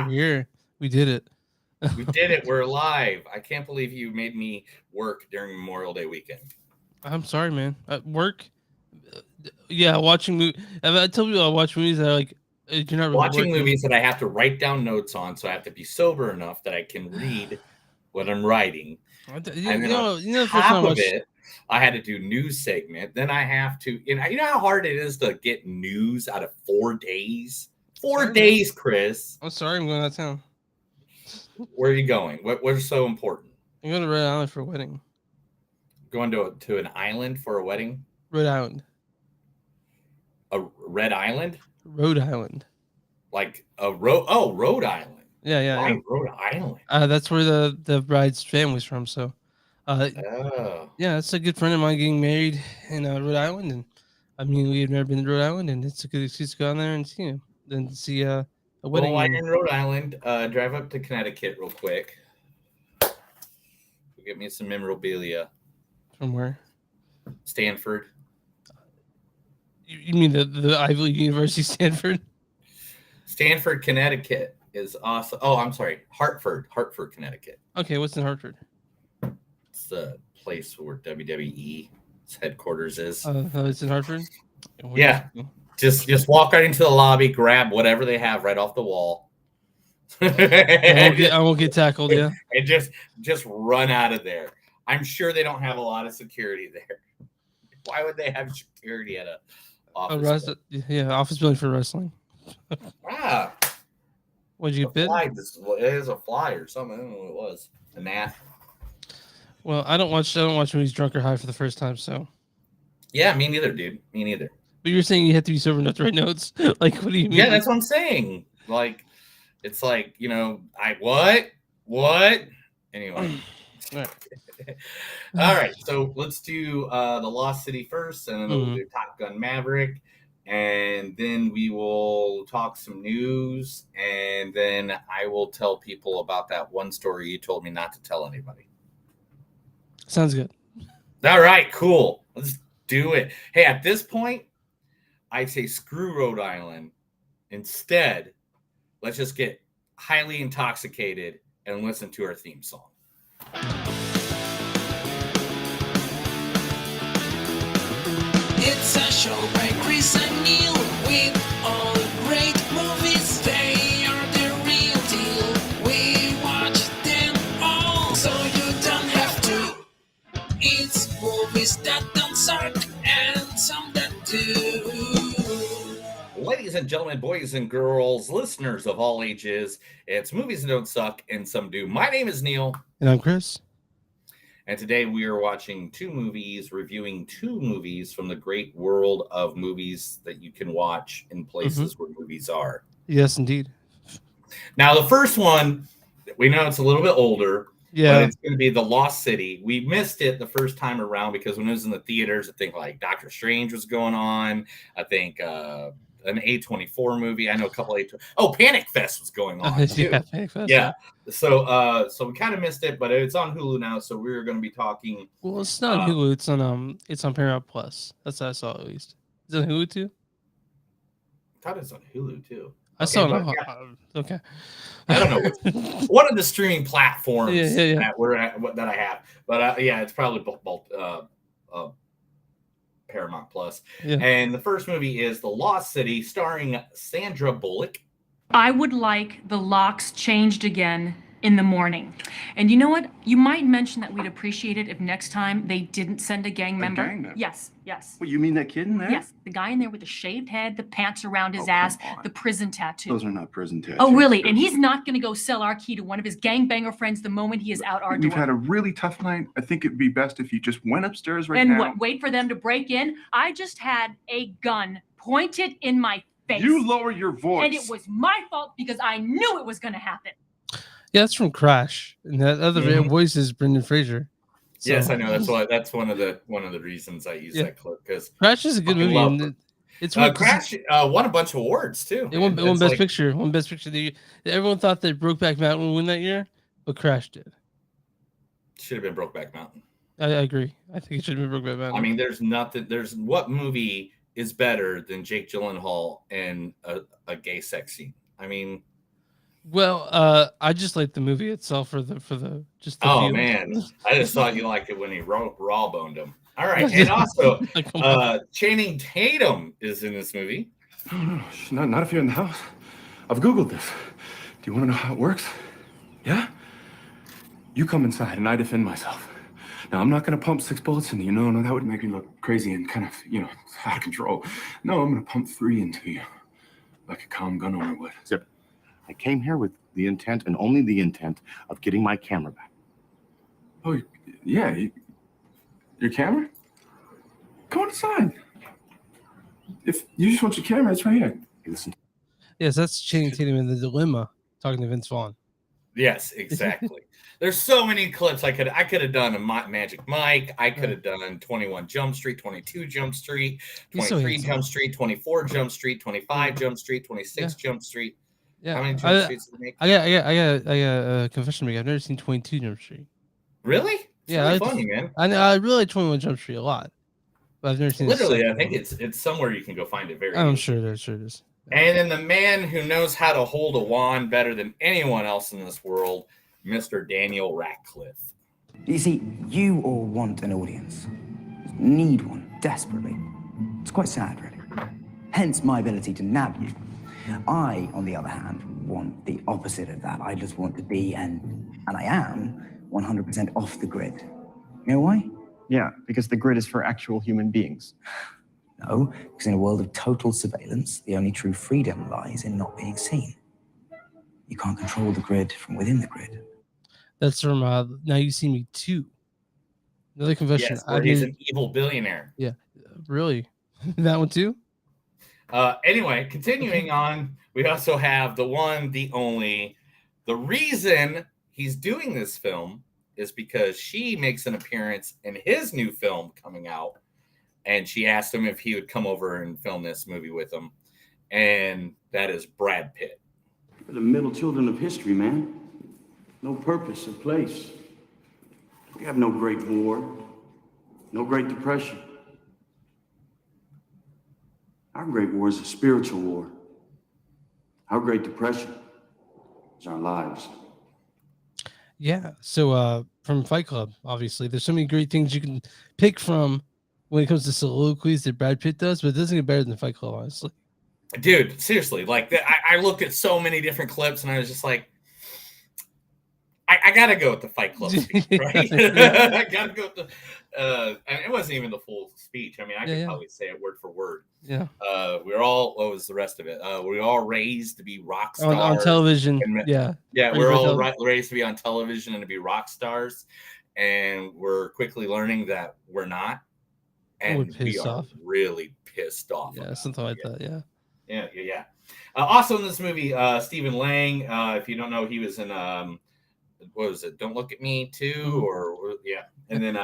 We're here. We did it. We did it. We're alive. I can't believe you made me work during Memorial Day weekend. I'm sorry, man. At work, yeah, watching movies. I tell people I watch movies that are like you're not really Watching working. movies that I have to write down notes on, so I have to be sober enough that I can read what I'm writing. And then on the first top time I of watched, it, I had to do news segment. Then I have to, you know how hard it is to get news out of 4 days. 4 days, Chris. I'm sorry, I'm going out of town. Where are you going? What's so important? I'm going to Rhode Island for a wedding. Going to an island for a wedding? Rhode Island. A Red Island? Rhode Island. Like a Rhode Island. Yeah. Why Rhode Island? That's where the bride's family's from. So, yeah, it's a good friend of mine getting married in Rhode Island, and I mean we have never been to Rhode Island, and it's a good excuse to go down there and see him, then see a wedding. Well, while you're in Rhode Island, drive up to Connecticut real quick. Get me some memorabilia. From where? Stanford. You mean the Ivy League University, Stanford? Stanford, Connecticut is awesome. Oh, I'm sorry, Hartford, Connecticut. Okay, what's in Hartford? It's the place where WWE's headquarters is. It's in Hartford. Yeah, just walk right into the lobby, grab whatever they have right off the wall. I won't get tackled. Yeah, and just run out of there. I'm sure they don't have a lot of security there. Why would they have security at a office building? Yeah, office building for wrestling. Ah, what'd you get bit? It is a fly or something. I don't know what it was. A gnat. Well, I don't watch movies drunk or high for the first time, so. Yeah, me neither, dude. Me neither. But you're saying you have to be sober enough to write notes? Like, what do you mean? Yeah, that's what I'm saying. Like, it's like, what? Anyway. All right, so let's do the Lost City first, and then we'll do Top Gun Maverick, and then we will talk some news, and then I will tell people about that one story you told me not to tell anybody. Sounds good. All right, cool. Let's do it. Hey, at this point, I say screw Rhode Island. Instead, let's just get highly intoxicated and listen to our theme song. It's a show by Chris and Neil with all great movies. They are the real deal. We watch them all, so you don't have to. It's movies that don't suck and some that do. Ladies and gentlemen, boys and girls, listeners of all ages, it's Movies That Don't Suck and Some Do. My name is Neil. And I'm Chris. And today we are watching reviewing two movies from the great world of movies that you can watch in places where movies are. Yes, indeed. Now, the first one, we know it's a little bit older. Yeah. But it's going to be The Lost City. We missed it the first time around because when it was in the theaters, I think like Doctor Strange was going on. I think an A24 movie. I know a couple Panic Fest was going on too. Yeah, Panic Fest. Yeah. So we kind of missed it, but it's on Hulu now, so we're going to be talking. Well, it's not on Hulu. It's on Paramount Plus. That's what I saw at least. Is it on Hulu too? I thought it's on Hulu too. I saw it. Okay. I don't know. One of the streaming platforms that I have, but it's probably both Paramount Plus. Yeah. And the first movie is The Lost City, starring Sandra Bullock. I would like the locks changed again in the morning. And you know what? You might mention that we'd appreciate it if next time they didn't send a gang member. Yes. Well, you mean that kid in there? Yes, the guy in there with the shaved head, the pants around his ass, the prison tattoo. Those are not prison tattoos. Oh, really? And he's not going to go sell our key to one of his gangbanger friends the moment he is out our door. We've had a really tough night. I think it'd be best if you just went upstairs right now. And what, wait for them to break in? I just had a gun pointed in my face. You lower your voice. And it was my fault because I knew it was going to happen. Yeah, that's from Crash, and that other voice is Brendan Fraser. So. Yes, I know. That's one of the reasons I use that clip, because Crash is a good movie, and it's Crash won a bunch of awards too. It won Best Picture. Won Best Picture. Everyone thought that Brokeback Mountain would win that year, but Crash did. Should have been Brokeback Mountain. I agree. I think it should have been Brokeback Mountain. I mean, there's nothing. There's what movie is better than Jake Gyllenhaal and a gay sex scene? I mean. Well, I just like the movie itself for the just. The feel. Man, I just thought you liked it when he raw boned him. All right, and also Channing Tatum is in this movie. No, not if you're in the house. I've Googled this. Do you want to know how it works? Yeah. You come inside and I defend myself. Now I'm not going to pump 6 bullets into you. No, that would make me look crazy and kind of out of control. No, I'm going to pump 3 into you, like a calm gun owner would. Zip. I came here with the intent and only the intent of getting my camera back. Oh, yeah. Your camera? Go inside. If you just want your camera, it's right here. Hey, listen. Yes, that's Channing Tatum in The Dilemma, talking to Vince Vaughn. Yes, exactly. There's so many clips I could have done a Magic Mike. I could have done 21 Jump Street, 22 Jump Street, 23 Jump Street, 24 Jump Street, 25 Jump Street, 26 Jump Street. Yeah. How many Jump Streets did they make? I got a confession to make. I've never seen 22 Jump Street. Really? It's really funny, man. I really like 21 Jump Street a lot, but I've never seen. Literally, I think it's somewhere you can go find it. I'm sure it is. And then the man who knows how to hold a wand better than anyone else in this world, Mr. Daniel Radcliffe. You see, you all want an audience, need one desperately. It's quite sad, really. Hence my ability to nab you. I, on the other hand, want the opposite of that. I just want to be, and I am, 100% off the grid. You know why? Yeah, because the grid is for actual human beings. No, because in a world of total surveillance, the only true freedom lies in not being seen. You can't control the grid from within the grid. That's from Now You See Me 2. Another confession. Yes, where he's an evil billionaire. Yeah, really? That one too? Anyway, continuing on, we also have the one, the only. The reason he's doing this film is because she makes an appearance in his new film coming out, and she asked him if he would come over and film this movie with him, and that is Brad Pitt. We're the middle children of history, man. No purpose or place. We have no Great War, no Great Depression. Our Great War is a spiritual war. Our Great Depression is our lives. Yeah. So from Fight Club, obviously, there's so many great things you can pick from when it comes to soliloquies that Brad Pitt does, but it doesn't get better than Fight Club, honestly. Dude, seriously, like I looked at so many different clips and I was just like, I gotta go with the Fight Club speech, right? I gotta go with the and it wasn't even the full speech. I mean, I could probably say it word for word. Yeah. We're all, what was the rest of it? We're all raised to be rock stars on television. Yeah. We're all raised to be on television and to be rock stars, and we're quickly learning that we're not, and we are really pissed off. Yeah, something like that. Yeah. Also in this movie, Stephen Lang. If you don't know, he was in what was it? Don't Look at Me too, and then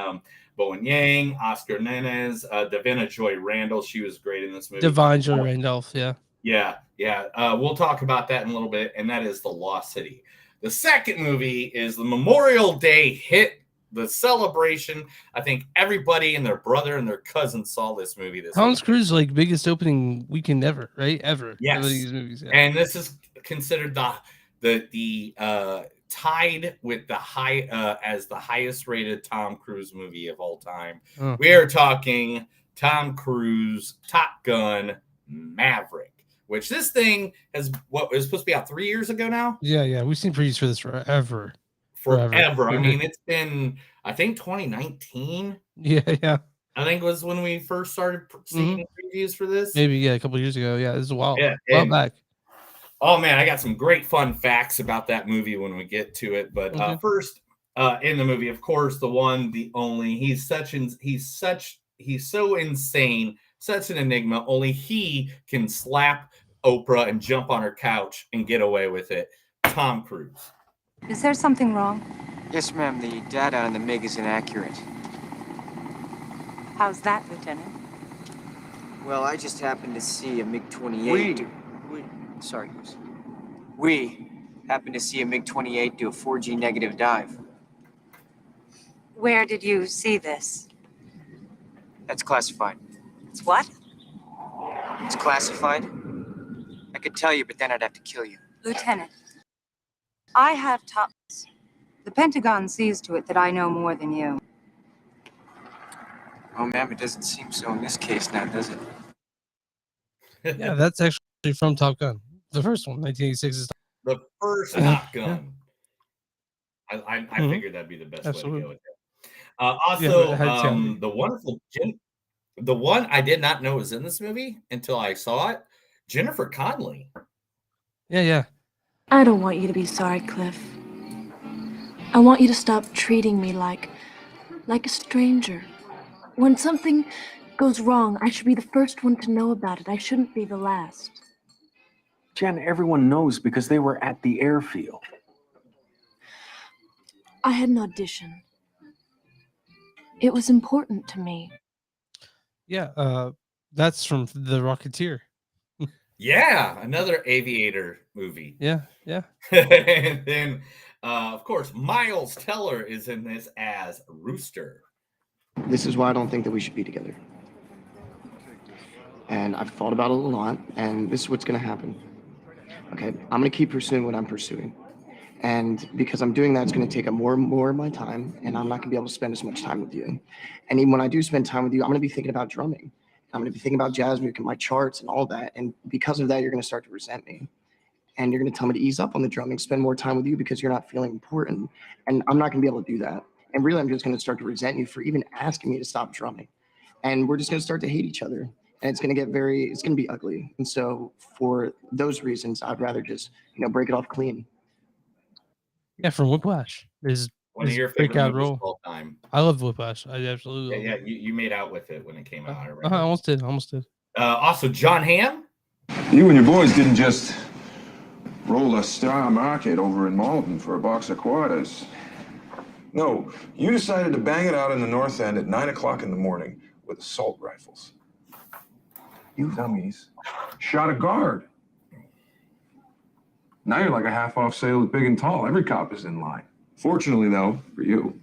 Bowen Yang, Oscar Nenez, Davina Joy Randall. She was great in this movie. Divine Joy Randolph. Yeah. We'll talk about that in a little bit, and that is The Lost City. The second movie is the Memorial Day hit, the celebration. I think everybody and their brother and their cousin saw this movie. Tom Cruise, like, biggest opening weekend ever, right? Ever. Yes. Movies, and this is considered the tied with the as the highest rated Tom Cruise movie of all time. Oh. We are talking Tom Cruise, Top Gun, Maverick, which this thing was supposed to be out 3 years ago now. Yeah. We've seen previews for this forever. I mean, it's been, I think 2019. Yeah. I think it was when we first started seeing previews for this. Maybe, a couple of years ago. Yeah, this is a while. Yeah, a while back. Oh man, I got some great fun facts about that movie when we get to it. But first, in the movie, of course, the one, the only. He's so insane, such an enigma. Only he can slap Oprah and jump on her couch and get away with it. Tom Cruise. Is there something wrong? Yes, ma'am. The data on the MiG is inaccurate. How's that, Lieutenant? Well, I just happened to see a MiG-28. Sorry, Goose. We happened to see a MiG-28 do a 4G negative dive. Where did you see this? That's classified. It's what? It's classified. I could tell you, but then I'd have to kill you. Lieutenant, I have tops. The Pentagon sees to it that I know more than you. Oh, ma'am, it doesn't seem so in this case now, does it? Yeah, that's actually from Top Gun. The first one, 1986 is the first Top Gun. I figured that'd be the best way to go with it. Also, the wonderful the one I did not know was in this movie until I saw it, Jennifer Connelly. Yeah. I don't want you to be sorry, Cliff. I want you to stop treating me like a stranger. When something goes wrong, I should be the first one to know about it. I shouldn't be the last. Jen, everyone knows because they were at the airfield. I had an audition. It was important to me. Yeah, that's from The Rocketeer. Yeah, another aviator movie. Yeah. And then, of course, Miles Teller is in this as Rooster. This is why I don't think that we should be together. And I've thought about it a lot, and this is what's going to happen. Okay, I'm going to keep pursuing what I'm pursuing. And because I'm doing that, it's going to take up more and more of my time, and I'm not going to be able to spend as much time with you. And even when I do spend time with you, I'm going to be thinking about drumming. I'm going to be thinking about jazz music and my charts and all that. And because of that, you're going to start to resent me. And you're going to tell me to ease up on the drumming, spend more time with you because you're not feeling important. And I'm not going to be able to do that. And really, I'm just going to start to resent you for even asking me to stop drumming. And we're just going to start to hate each other. And it's going to get it's going to be ugly. And so for those reasons, I'd rather just, break it off clean. Yeah, from Whiplash. One of your favorite movies of all time. I love Whiplash. I absolutely love it. You made out with it when it came out. I almost did. Also, John Hamm. You and your boys didn't just roll a Star Market over in Malden for a box of quarters. No, you decided to bang it out in the North End at 9 o'clock in the morning with assault rifles. You dummies shot a guard. Now you're like a half-off sale at Big and Tall. Every cop is in line. Fortunately, though, for you,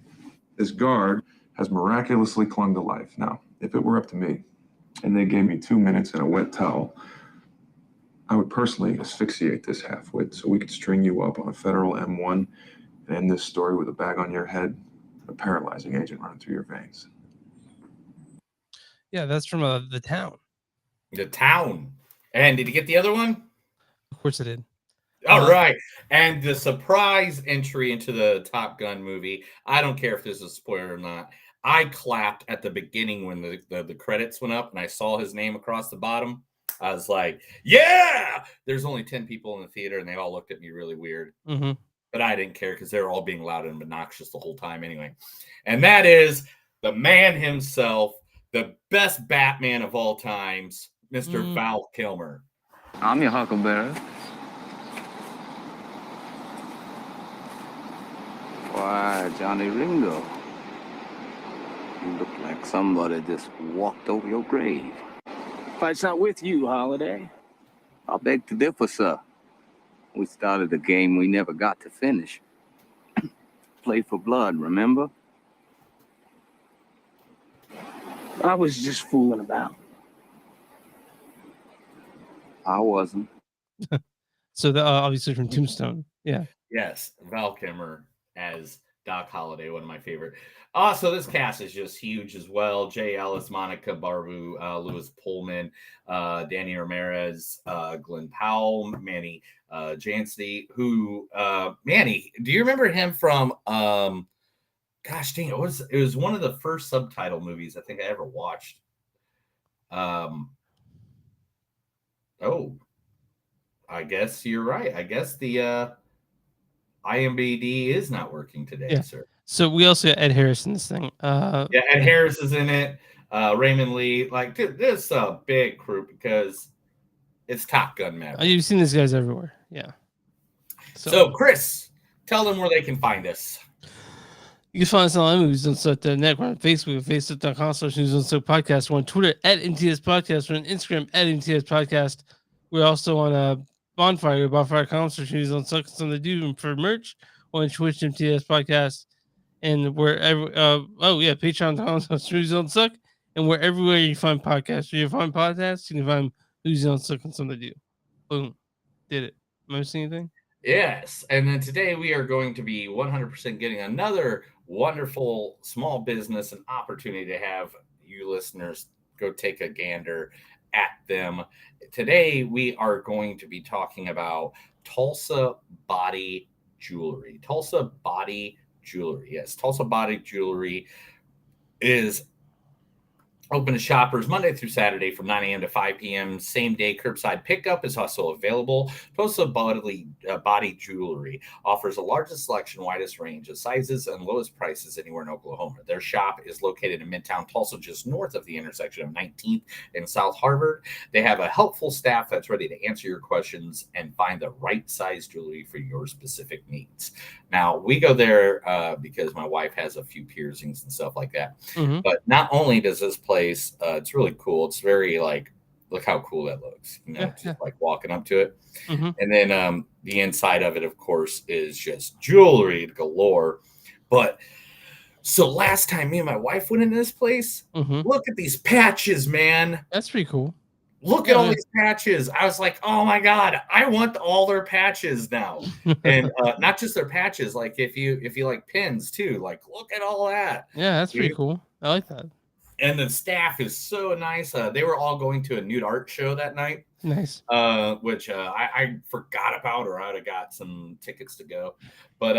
this guard has miraculously clung to life. Now, if it were up to me, and they gave me 2 minutes and a wet towel, I would personally asphyxiate this half-wit so we could string you up on a federal M1 and end this story with a bag on your head, a paralyzing agent running through your veins. Yeah, that's from The Town. The Town. And did you get the other one? Of course I did. All right. And the surprise entry into the Top Gun movie, I don't care if this is a spoiler or not. I clapped at the beginning when the credits went up and I saw his name across the bottom. I was like, yeah! There's only 10 people in the theater and they all looked at me really weird. Mm-hmm. But I didn't care because they were all being loud and obnoxious the whole time anyway. And that is the man himself, the best Batman of all times, Mr. Val Kilmer. I'm your Huckleberry. Why, Johnny Ringo, you look like somebody just walked over your grave. Fight's not with you, Holiday. I beg to differ, sir. We started a game we never got to finish. Play for blood, remember? I was just fooling about. I wasn't. So obviously from Tombstone. Yeah. Yes, Val Kilmer as Doc Holliday, one of my favorite. Also, this cast is just huge as well. Jay Ellis, Monica Barbu, Louis Pullman, Danny Ramirez, Glenn Powell, Manny Jansky, who Manny, do you remember him from gosh dang, it was one of the first subtitle movies I think I ever watched. I guess you're right. I guess the IMDb is not working today, sir. So we also got Ed Harris in this thing. Ed Harris is in it. Raymond Lee. Like, dude, this is a big crew because it's Top Gun Maverick. You've seen these guys everywhere. Yeah. So Chris, tell them where they can find us. You can find us on movies.net. We're on Facebook, facebook.com/newsunsuck podcast. We're on Twitter @NTS Podcast. We're on Instagram @NTS Podcast. We're also on Bonfire, bonfire.com/newsunsuck. Something to do for merch. We're on Twitch MTS Podcast. And wherever, patreon.com/newsunsuck. And we're everywhere you find podcasts. You find podcasts, you can find Movies Don't Suck and Something to Do. Boom. Did it. Am I missing anything? Yes. And then today we are going to be 100% getting another wonderful small business and opportunity to have you listeners go take a gander at them. Today we are going to be talking about Tulsa Body Jewelry. Tulsa Body Jewelry. Yes, Tulsa Body Jewelry is open to shoppers Monday through Saturday from 9 a.m. to 5 p.m. Same day curbside pickup is also available. Tulsa Body Jewelry offers the largest selection, widest range of sizes, and lowest prices anywhere in Oklahoma. Their shop is located in Midtown Tulsa, just north of the intersection of 19th and South Harvard. They have a helpful staff that's ready to answer your questions and find the right size jewelry for your specific needs. Now, we go there because my wife has a few piercings and stuff like that. Mm-hmm. But not only does this place, it's really cool. It's very like, look how cool that looks. You know, just like walking up to it. Mm-hmm. And then the inside of it, of course, is just jewelry galore. But so last time me and my wife went into this place, look at these patches, man. That's pretty cool. Look at all these patches. I was like, oh my God, I want all their patches now. And not just their patches, like if you like pins too, like look at all that. Yeah, that's pretty cool. I like that. And the staff is so nice. They were all going to a nude art show that night. Nice. Which I forgot about, or I'd have got some tickets to go. But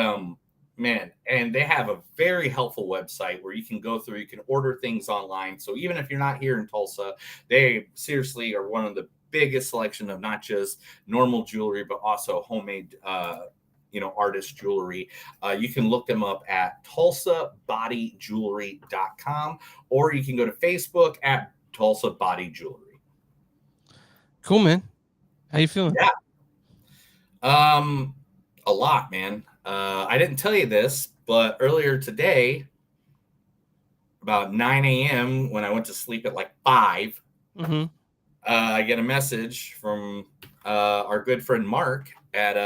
man, and they have a very helpful website where you can go through, you can order things online. So even if you're not here in Tulsa, they seriously are one of the biggest selection of not just normal jewelry, but also homemade artist jewelry. You can look them up at tulsabodyjewelry.com, or you can go to Facebook at Tulsa Body Jewelry. Cool, man. How you feeling? Yeah. A lot, man. I didn't tell you this, but earlier today, about 9 a.m., when I went to sleep at like 5, I get a message from our good friend Mark at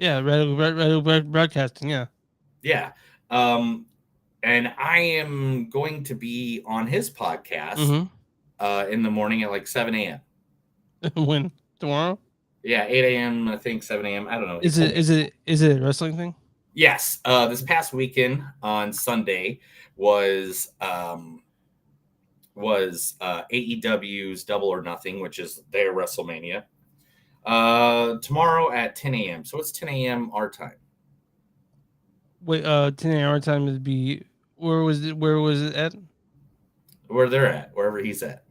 Radio Broadcasting, yeah. Yeah. And I am going to be on his podcast in the morning at like 7 a.m. When? Tomorrow? Yeah, 8 a.m., I think 7 a.m. I don't know. Is it a wrestling thing? Yes. This past weekend on Sunday was AEW's Double or Nothing, which is their WrestleMania. Tomorrow at 10 a.m. So it's 10 a.m. our time. Wait, 10 a.m. our time would be where was it at? Where they're at, wherever he's at.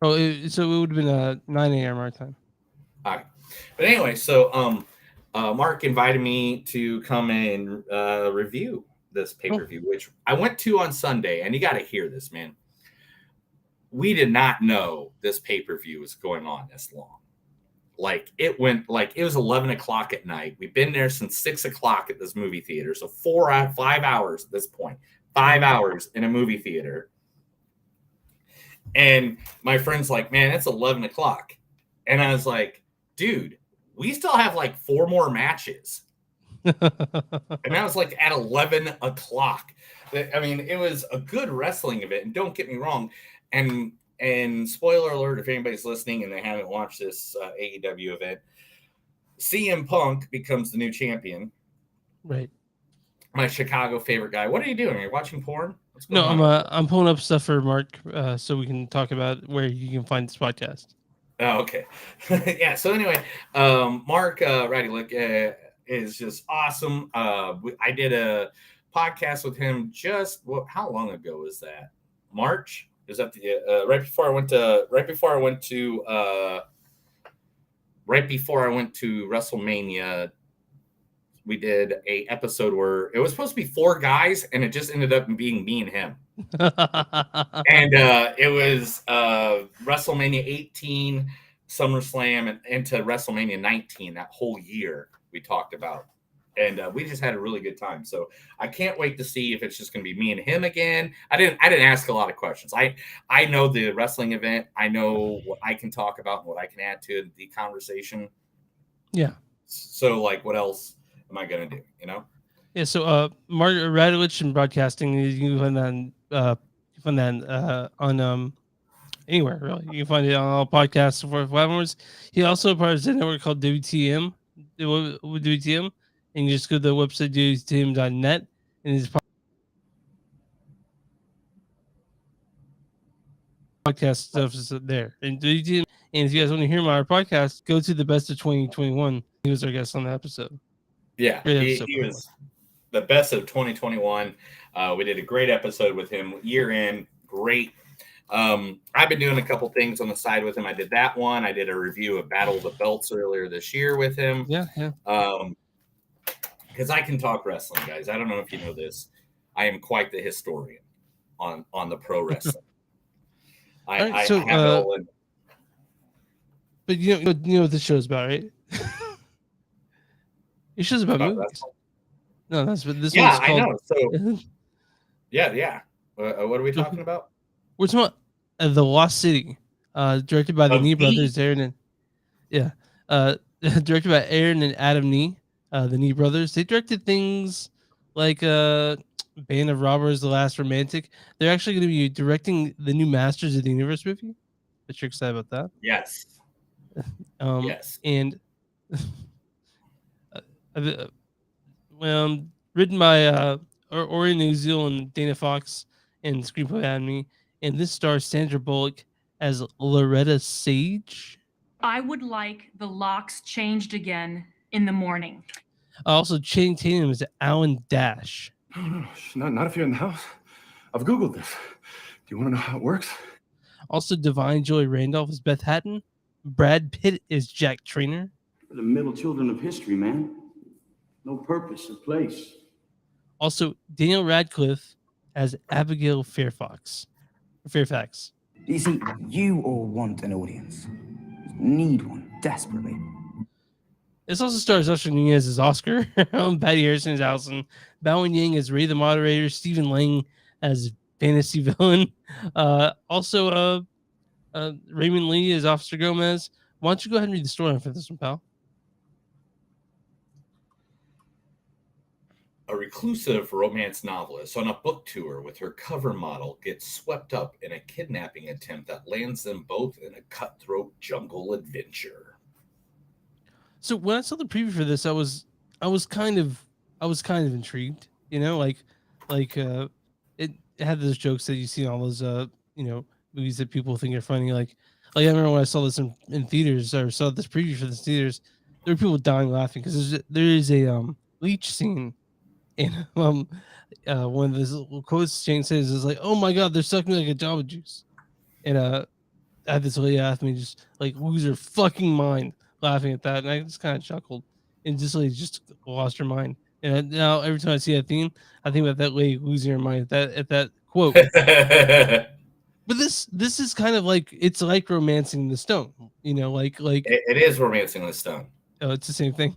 Oh, so it would have been 9 a.m. our time. All right. But anyway, so Mark invited me to come and review this pay-per-view, which I went to on Sunday, and you got to hear this, man. We did not know this pay-per-view was going on this long. Like it was 11 o'clock at night. We've been there since 6 o'clock at this movie theater. So 5 hours at this point, 5 hours in a movie theater. And my friend's like, man, it's 11 o'clock. And I was like, dude, we still have like 4 more matches. And I was like at 11 o'clock. I mean, it was a good wrestling event. And don't get me wrong. And spoiler alert, if anybody's listening and they haven't watched this AEW event, CM Punk becomes the new champion. Right. My Chicago favorite guy. What are you doing? Are you watching porn? No, I'm pulling up stuff for Mark so we can talk about where you can find this podcast. Oh, okay. Yeah. So anyway, Mark Radilick is just awesome. I did a podcast with him how long ago was that? March? Is that the right before I went to WrestleMania? We did a episode where it was supposed to be 4 guys, and it just ended up being me and him. And it was WrestleMania 18, SummerSlam, and into WrestleMania 19. That whole year we talked about, and we just had a really good time. So I can't wait to see if it's just going to be me and him again. I didn't ask a lot of questions. I know the wrestling event. I know what I can talk about and what I can add to the conversation. Yeah. So like, what else am I going to do? You know? Yeah. So Margaret Radowich in broadcasting, you can find that on anywhere really. You can find it on all podcasts and platforms. He also part of a network called WTM, WTM, and you just go to the website WTM.net, and his podcast stuff is there. And WTM. And if you guys want to hear my podcast, go to the best of 2021. He was our guest on the episode. Yeah, Great episode, he was the best of 2021. We did a great episode with him year in. Great. I've been doing a couple things on the side with him. I did that one. I did a review of Battle of the Belts earlier this year with him. Yeah. Because I can talk wrestling, guys. I don't know if you know this. I am quite the historian on the pro wrestling. I have it all in. But you know what this show's about, right? Your show's about movies. Wrestling? No, that's what this Yeah, one's called. I know. So, yeah. What are we talking about? We're talking about The Lost City, directed by the Nee brothers, Aaron and directed by Aaron and Adam Nee, the Nee brothers. They directed things like Band of Robbers, The Last Romantic. They're actually going to be directing the new Masters of the Universe movie. But you're excited about that? Yes. Yes. And written by Ori New Zealand, Dana Fox, and Screenplay Academy. And this stars Sandra Bullock as Loretta Sage. I would like the locks changed again in the morning. Also, Channing Tatum is Alan Dash. No, not if you're in the house. I've Googled this. Do you want to know how it works? Also, Divine Joy Randolph is Beth Hatton. Brad Pitt is Jack Trainer. We're the middle children of history, man. No purpose or place. Also, Daniel Radcliffe as Abigail Fairfax. You see, you all want an audience. Need one, desperately. This also stars Usher Nunez as Oscar, Patty Harrison as Allison, Bowen Yang as Ray the Moderator, Stephen Lang as Fantasy Villain. Also, Raymond Lee as Officer Gomez. Why don't you go ahead and read the story for this one, pal? A reclusive romance novelist on a book tour with her cover model gets swept up in a kidnapping attempt that lands them both in a cutthroat jungle adventure. So when I saw the preview for this, I was kind of intrigued. You know, it had those jokes that you see in all those movies that people think are funny. Like I remember when I saw this in theaters, or saw this preview for the theaters, there were people dying laughing because there is a leech scene. And one of those little quotes Jane says is like, "Oh my god, they're sucking me like a Jamba Juice," and I had this lady ask me just like lose her fucking mind laughing at that, and I just kind of chuckled and just lost her mind. And now every time I see that theme, I think about that lady losing her mind at that quote. But this is kind of like it's like Romancing the Stone, you know, like it is Romancing the Stone. Oh, it's the same thing.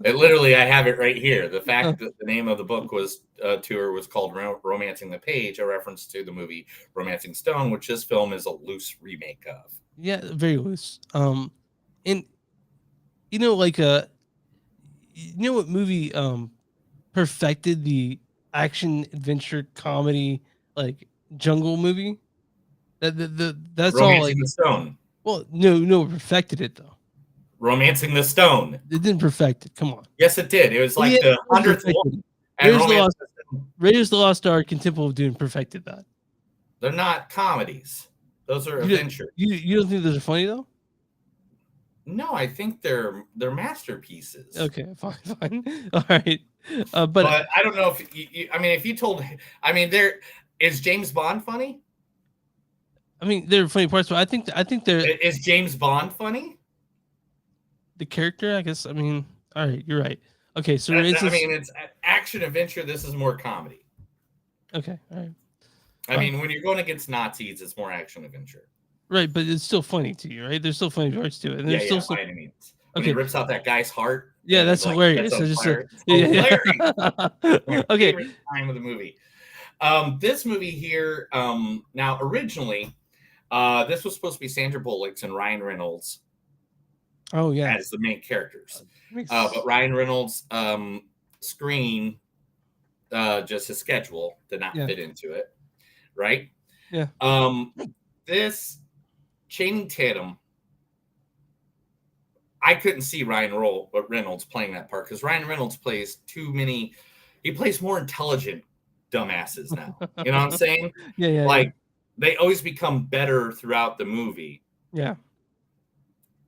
It literally, I have it right here. The fact that the name of the book was tour was called Romancing the Page, a reference to the movie Romancing Stone, which this film is a loose remake of. Yeah, very loose. And you know, like you know what movie perfected the action adventure comedy like jungle movie? That's Romancing all like the Stone. Well, no, perfected it though. Romancing the Stone. It didn't perfect it. Come on. Yes, it did. It was like the 100th one. Raiders of the Lost Ark and Temple of Doom perfected that. They're not comedies. Those are adventures. You don't think those are funny though? No, I think they're masterpieces. Okay, fine. All right. But I don't know if if you told, there is James Bond funny? I mean, there are funny parts, but I think is James Bond funny? The character, I guess. I mean, all right, you're right. Okay, so it's action adventure. This is more comedy. Okay, all right. I mean, when you're going against Nazis, it's more action adventure. Right, but it's still funny to you, right? There's still funny parts to it, and Yeah, there's still by some. any means. When he Okay. rips out that guy's heart, Yeah, and that's like hilarious. on I just fire. It's yeah. hilarious. My Okay. favorite time of the movie. This movie here, now originally, this was supposed to be Sandra Bullock's and Ryan Reynolds. Oh yeah, as the main characters, but Ryan Reynolds' screen, just his schedule did not fit into it, right? Yeah. This Channing Tatum, I couldn't see Ryan Reynolds playing that part because Ryan Reynolds plays too many. He plays more intelligent dumbasses now. You know what I'm saying? Yeah. Like they always become better throughout the movie. Yeah.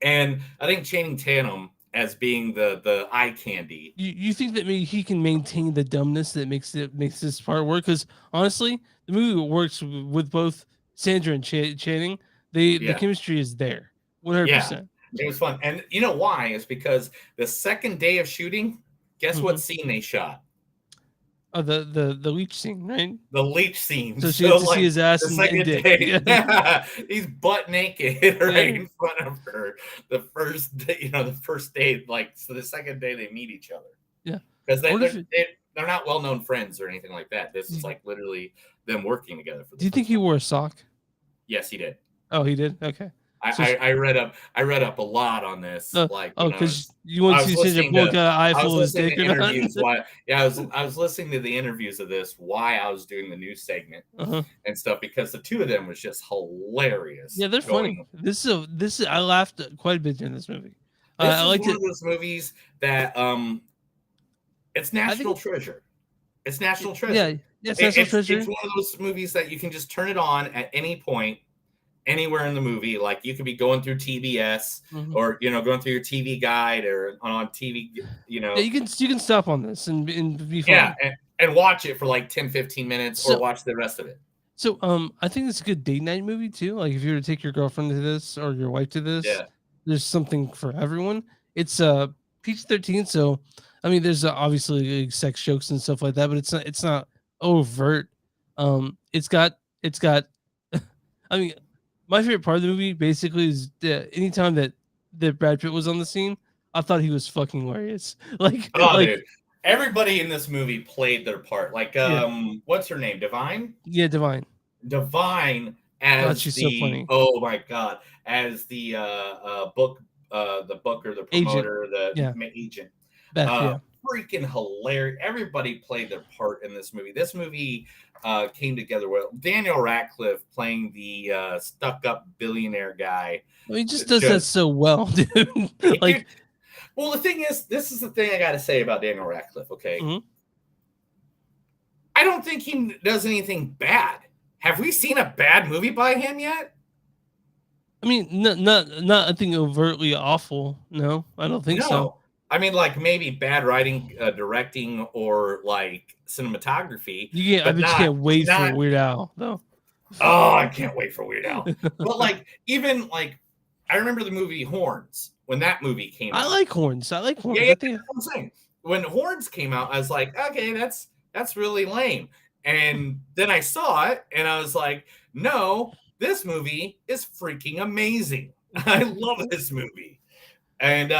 And I think Channing Tatum as being the eye candy. You think that maybe he can maintain the dumbness that makes this part work? Because honestly, the movie works with both Sandra and Channing. The chemistry is there, 100%. It was fun, and you know why? Is because the second day of shooting, guess what scene they shot? Oh, the leech scene, right? The leech scene. So she gets to like, see his ass the and second dick. day, he's butt naked right in front of her. The first day, the first day, like so the second day they meet each other. Yeah, because they're not well known friends or anything like that. This is like literally them working together. Do you think he wore a sock? Yes, he did. Oh, he did. Okay. I read up a lot on this. Because you want to see Sandra Bullock eye full of his dick or not? I was listening to the interviews of this. Why I was doing the news segment and stuff because the two of them was just hilarious. Yeah, they're funny. This is I laughed quite a bit in this movie. This is one of those movies that it's national treasure. It's national treasure. Yeah, it's national treasure. It's one of those movies that you can just turn it on at any point. Anywhere in the movie, like you could be going through TBS or going through your TV guide or on TV, Yeah, you can stop on this and be fine. Yeah, and watch it for like 10-15 minutes or watch the rest of it. So I think it's a good date night movie too. Like if you were to take your girlfriend to this or your wife to this, there's something for everyone. It's PG-13, so I mean there's obviously like, sex jokes and stuff like that, but it's not overt. It's got I mean my favorite part of the movie basically is anytime that Brad Pitt was on the scene, I thought he was fucking hilarious. Dude, everybody in this movie played their part. Like, what's her name? Divine? Yeah, Divine. Divine as she's the so funny. Oh my god, as the book, the booker, the promoter, the agent. Beth, freaking hilarious. Everybody played their part in this movie. This movie came together well. Daniel Radcliffe playing the stuck-up billionaire guy. Well, he just does that so well, dude. Like, well, the thing is, this is the thing I got to say about Daniel Radcliffe. Okay, I don't think he does anything bad. Have we seen a bad movie by him yet? I mean, not nothing overtly awful. No, I don't think so. I mean, like maybe bad writing, directing, or like cinematography. I just can't wait for Weird Al, though. Oh, I can't wait for Weird Al. But like, even like, I remember the movie Horns when that movie came out. I like Horns. Yeah, that's what I'm saying. When Horns came out, I was like, okay, that's really lame. And then I saw it, and I was like, no, this movie is freaking amazing. I love this movie. And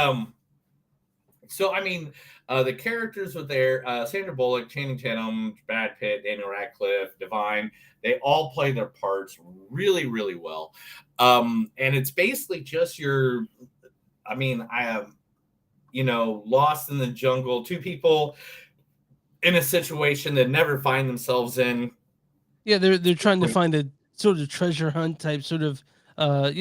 so, I mean, the characters were there. Sandra Bullock, Channing Tatum, Brad Pitt, Daniel Radcliffe, Divine. They all play their parts really, really well. And it's basically just lost in the jungle. Two people in a situation that never find themselves in. Yeah, they're trying to find a sort of treasure hunt type sort of without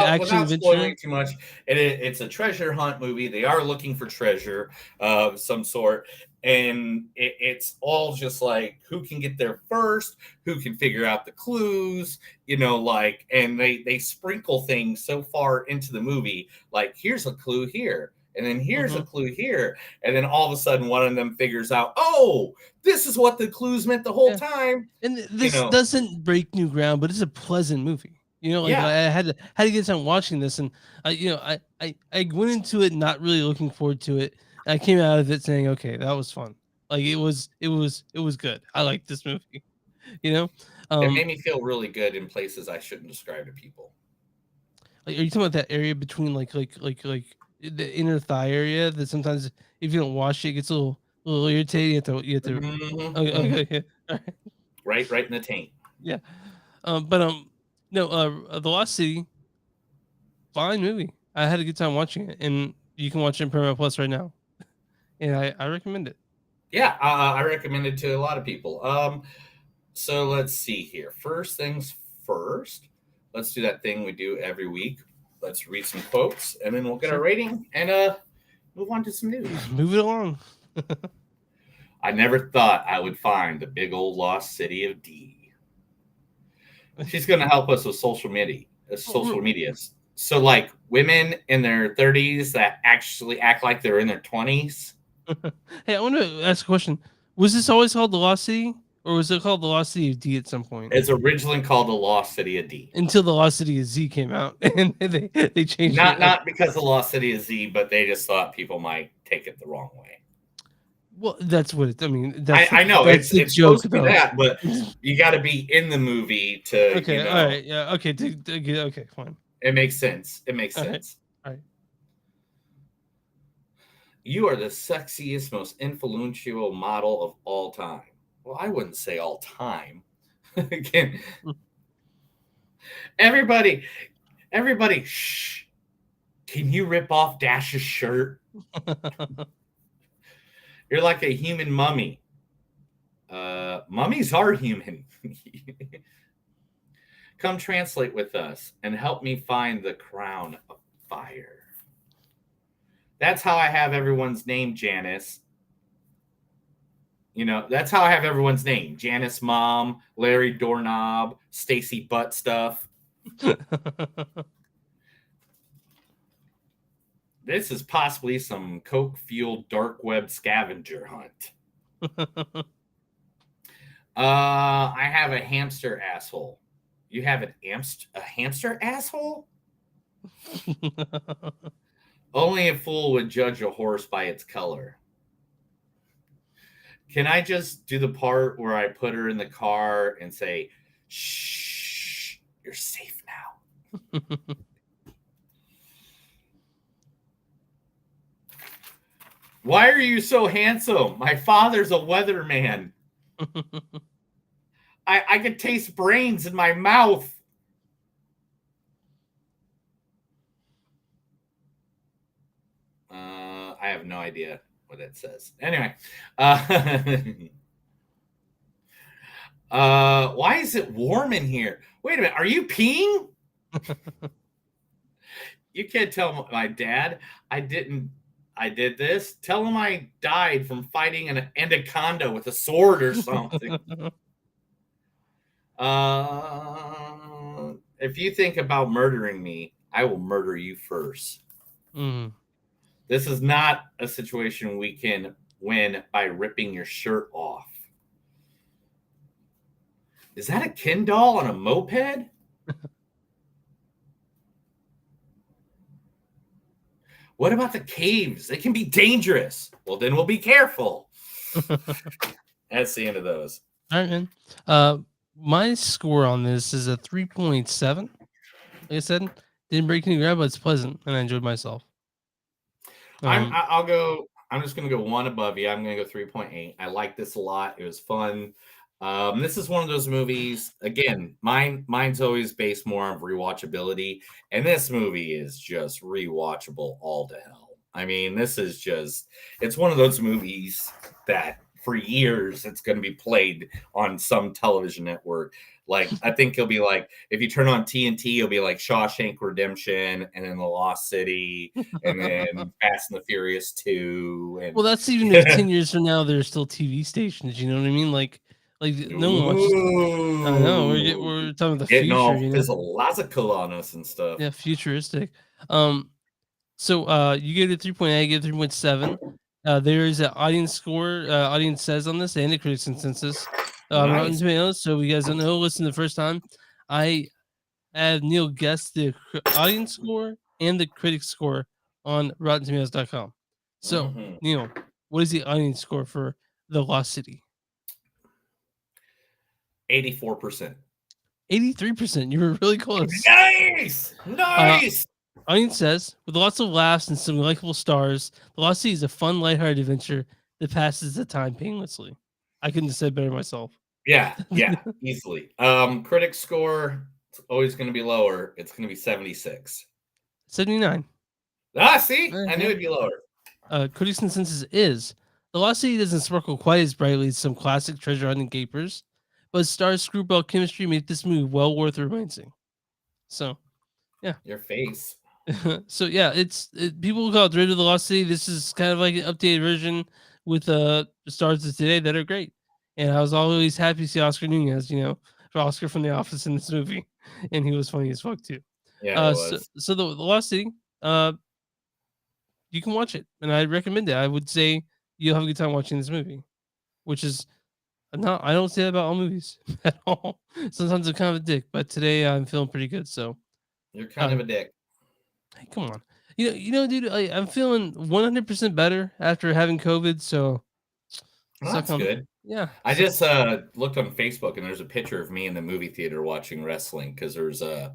action adventure. Spoiling too much. It's a treasure hunt movie. They are looking for treasure of some sort, and it's all just like who can get there first, who can figure out the clues, and they sprinkle things so far into the movie, like here's a clue here. And then here's a clue here. And then all of a sudden, one of them figures out, oh, this is what the clues meant the whole time. And this doesn't break new ground, but it's a pleasant movie. I had to get time watching this, and I went into it not really looking forward to it. I came out of it saying, okay, that was fun. Like it was good. I like this movie. You know, it made me feel really good in places I shouldn't describe to people. Like, are you talking about that area between like the inner thigh area that sometimes if you don't wash it, it gets a little irritating. You have to. Okay. All right. Right in the taint. Yeah. But no. The Lost City, fine movie. I had a good time watching it, and you can watch it in Paramount Plus right now, and I recommend it. Yeah, I recommend it to a lot of people. So let's see here. First things first, let's do that thing we do every week. Let's read some quotes, and then we'll get our rating and move on to some news. Move it along. I never thought I would find the big old lost city of D. She's going to help us with social media. So, like women in their 30s that actually act like they're in their 20s. Hey, I want to ask a question. Was this always called the Lost City, or was it called the Lost City of D at some point? It's originally called the Lost City of D. Until the Lost City of Z came out, and they changed it. Not because the Lost City of Z, but they just thought people might take it the wrong way. Well, that's what it. I mean, I know it's supposed to be though. that, but you got to be in the movie to. Okay, you know, all right, yeah, okay, okay, fine. It makes sense. It makes sense. All right. You are the sexiest, most influential model of all time. Well, I wouldn't say all time. Again, everybody, shh. Can you rip off Dash's shirt? You're like a human mummy. Mummies are human. Come translate with us and help me find the crown of fire. That's how I have everyone's name, Janice. You know, that's how I have everyone's name. Janice Mom, Larry Doorknob, Stacy Butt Stuff. This is possibly some coke-fueled dark web scavenger hunt. I have a hamster asshole. You have a hamster asshole? Only a fool would judge a horse by its color. Can I just do the part where I put her in the car and say, shh, you're safe now? Why are you so handsome? My father's a weatherman. I could taste brains in my mouth. I have no idea what it says. Anyway. Why is it warm in here? Wait a minute. Are you peeing? You can't tell my dad I did this. Tell him I died from fighting an anaconda with a sword or something. If you think about murdering me, I will murder you first. This is not a situation we can win by ripping your shirt off. Is that a Ken doll on a moped? What about the caves? They can be dangerous. Well, then we'll be careful. That's the end of those. All right, man. My score on this is a 3.7. Like I said, didn't break any ground, but it's pleasant, and I enjoyed myself. I'll go. I'm just going to go one above you. I'm going to go 3.8. I like this a lot. It was fun. This is one of those movies. Again, mine's always based more on rewatchability, and this movie is just rewatchable all to hell. I mean, this is just. It's one of those movies that for years it's going to be played on some television network. Like, I think it'll be like, if you turn on TNT, it'll be like Shawshank Redemption, and then The Lost City, and then Fast and the Furious 2. And, well, that's even if 10 years from now there's still TV stations. You know what I mean? Like no one watches. I know we're talking about the getting future. all you know? physiological on us and stuff. Yeah, futuristic. So you gave it 3.8, I gave it 3.7. There is an audience score. Audience says on this and the critics consensus. Rotten Tomatoes. So if you guys don't know, listen the first time. I had Neil guess the audience score and the critic score on RottenTomatoes.com. So Neil, what is the audience score for The Lost City? 84%. 83%. You were really close. Nice. Onion says, with lots of laughs and some likable stars, The Lost City is a fun, lighthearted adventure that passes the time painlessly. I couldn't have said better myself. Yeah, easily. Critic score, it's always going to be lower. It's going to be 76. 79. See? I knew it'd be lower. Critics' consensus is, The Lost City doesn't sparkle quite as brightly as some classic treasure hunting capers, but stars screwball chemistry make this movie well worth romancing. So, yeah. Your face. So yeah, people call it Raiders of the Lost City. This is kind of like an updated version with the stars of today that are great. And I was always happy to see Oscar Nunez, for Oscar from The Office in this movie, and he was funny as fuck too. Yeah, he was. So the Lost City, you can watch it, and I recommend it. I would say you'll have a good time watching this movie, which is I don't say that about all movies at all. Sometimes I'm kind of a dick, but today I'm feeling pretty good. So you're kind of a dick. Hey, come on. Dude, I'm feeling 100% better after having COVID. So that's good. Yeah. I just looked on Facebook and there's a picture of me in the movie theater watching wrestling because there's a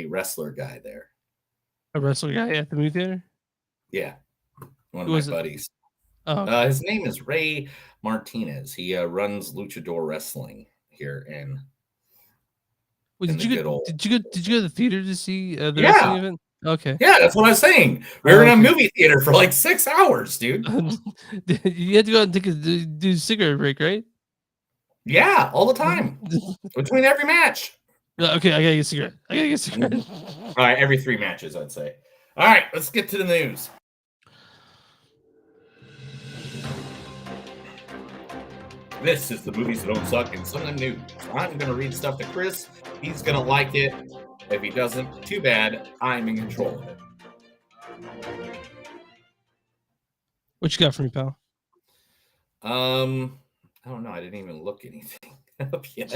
wrestler guy there. A wrestler guy at the movie theater? Yeah. One of my buddies. Oh, okay. His name is Ray Martinez. He runs Luchador Wrestling here in. Wait, did you go to the theater to see the wrestling event? Okay. Yeah, that's what I was saying. We were in a movie theater for like 6 hours, dude. You had to go out and do a cigarette break, right? Yeah, all the time. Between every match. Okay, I gotta get a cigarette. All right, every 3 matches, I'd say. All right, let's get to the news. This is the movies that don't suck and some of the news. I'm going to read stuff to Chris. He's going to like it. If he doesn't, too bad. I'm in control of it. What you got for me, pal? I don't know. I didn't even look anything up yet.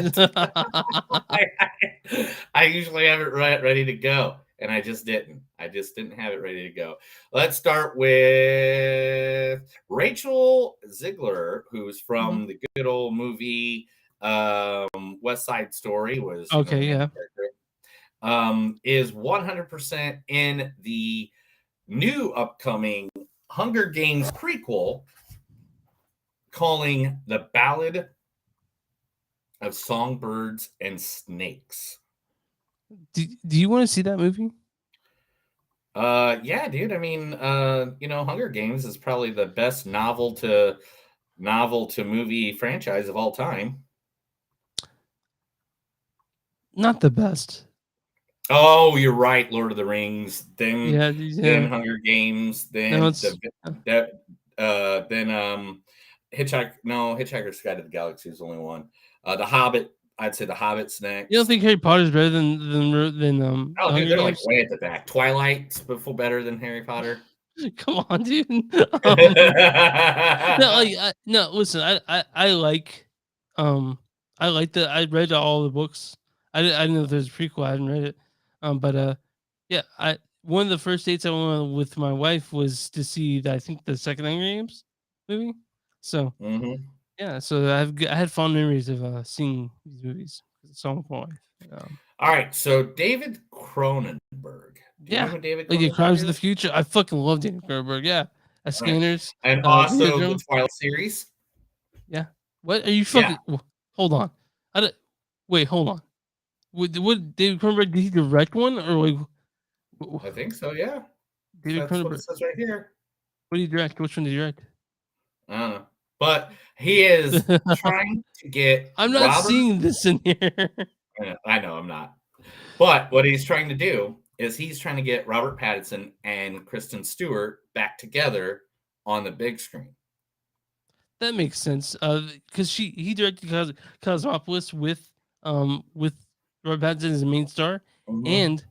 I usually have it ready to go, and I just didn't. I just didn't have it ready to go. Let's start with Rachel Ziegler, who's from the good old movie West Side Story. Was okay, yeah. Is 100% in the new upcoming Hunger Games prequel calling The Ballad of Songbirds and Snakes. Do you want to see that movie? Yeah, dude. I mean, Hunger Games is probably the best novel to movie franchise of all time. Not the best. Oh, you're right. Lord of the Rings, then Hunger Games, then Hitchhiker's Guide to the Galaxy is the only one. The Hobbit, I'd say The Hobbit's next. You don't think Harry Potter's better than Oh, dude, they're like way at the back. Twilight's better than Harry Potter. Come on, dude. Listen, I like I read all the books. I didn't know if there's a prequel. I hadn't read it. One of the first dates I went on with my wife was to see I think the second Hunger Games movie. So yeah, so I had fond memories of seeing these movies. Saw with my wife. All right, so David Cronenberg. Do you know who David Cronenberg Crimes of the Future. I fucking love David Cronenberg. Yeah, Scanners, and also the Twilight series. Yeah. What are you fucking? Yeah. Hold on. Wait, hold on. What David Cronenberg, did he direct one or like? I think so. Yeah. David That's Cronenberg. what it says right here. What did he direct? Which one did he direct? I don't know. But he is trying to get. I'm not seeing this in here. I know I'm not. But what he's trying to do is he's trying to get Robert Pattinson and Kristen Stewart back together on the big screen. That makes sense. Because he directed Cosmopolis with Robert Pattinson as the main star, and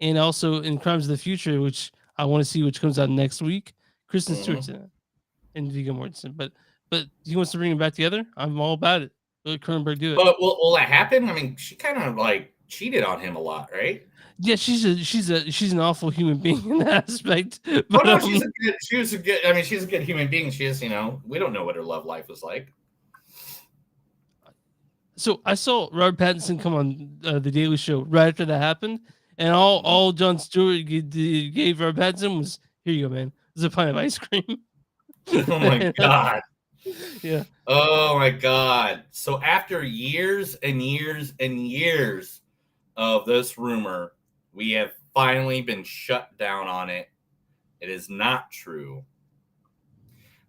also in Crimes of the Future, which I want to see, which comes out next week. Kristen Stewart's in it, and Viggo Mortensen. But he wants to bring them back together. I'm all about it. Let Cronenberg do it. But will that happen? I mean, she kind of like cheated on him a lot, right? Yeah, she's an awful human being in that aspect. But no, she's a good human being. She is, we don't know what her love life was like. So I saw Robert Pattinson come on the Daily Show right after that happened, and all Jon Stewart gave Robert Pattinson was, "Here you go, man. This is a pint of ice cream." Oh my god. Yeah. Oh my god. So after years and years and years of this rumor, we have finally been shut down on it. It is not true.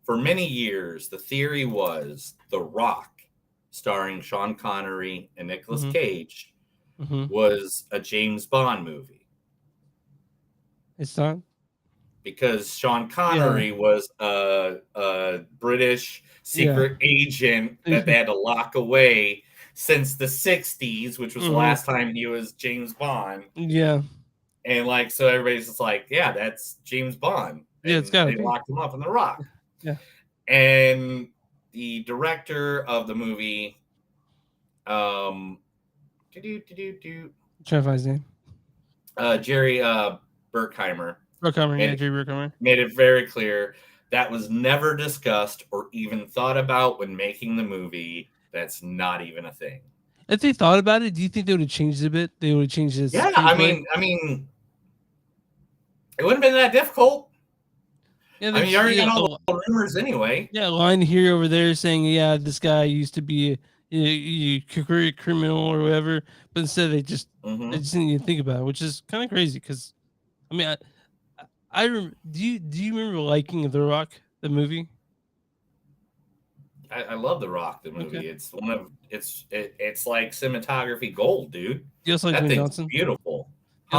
For many years, the theory was The Rock, starring Sean Connery and Nicolas Cage, was a James Bond movie. It's not? Because Sean Connery was a British secret agent that they had to lock away since the 60s, which was the last time he was James Bond. Yeah. And like, so everybody's just like, yeah, that's James Bond. Yeah, it's And gotta they be. locked him up in The Rock. Yeah. And the director of the movie, Trying to find his name. Jerry Bruckheimer. Bruckheimer. Made it very clear that was never discussed or even thought about when making the movie. That's not even a thing. If they thought about it, do you think they would have changed it a bit? They would have changed his Yeah, screenplay? I mean, it wouldn't have been that difficult. Yeah, I mean, you already got all the rumors anyway. Yeah, a line here over there saying, yeah, this guy used to be a career criminal or whatever, but instead they just didn't even think about it, which is kind of crazy. Because, I mean, do you remember liking The Rock, the movie? I love The Rock, the movie. Okay. It's one of it's like cinematography gold, dude. You also like that Dwayne thing's Johnson? Beautiful. You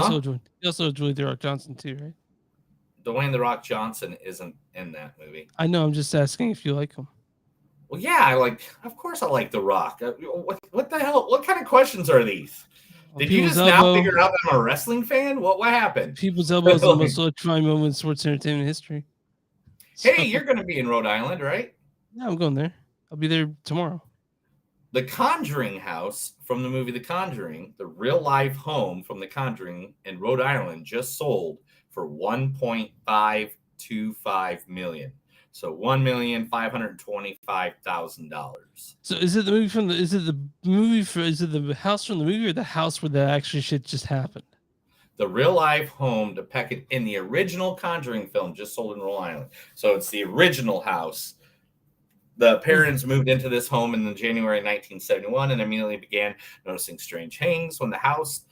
also enjoyed The Rock Johnson too, right? Dwayne The Rock Johnson isn't in that movie. I know. I'm just asking if you like him. Well, yeah, of course I like The Rock. What the hell? What kind of questions are these? Did you just now figure out that I'm a wrestling fan? What happened? People's Elbow is the most electrifying moment in sports entertainment history. So, hey, you're going to be in Rhode Island, right? Yeah, I'm going there. I'll be there tomorrow. The Conjuring house from the movie The Conjuring, the real life home from The Conjuring in Rhode Island, just sold for $1.525 million. So $1,525,000. So is it the movie from is it the house from the movie or the house where the actual shit just happened? The real life home depicted in the original Conjuring film just sold in Rhode Island. So it's the original house. The parents moved into this home in January 1971 and immediately began noticing strange things when the house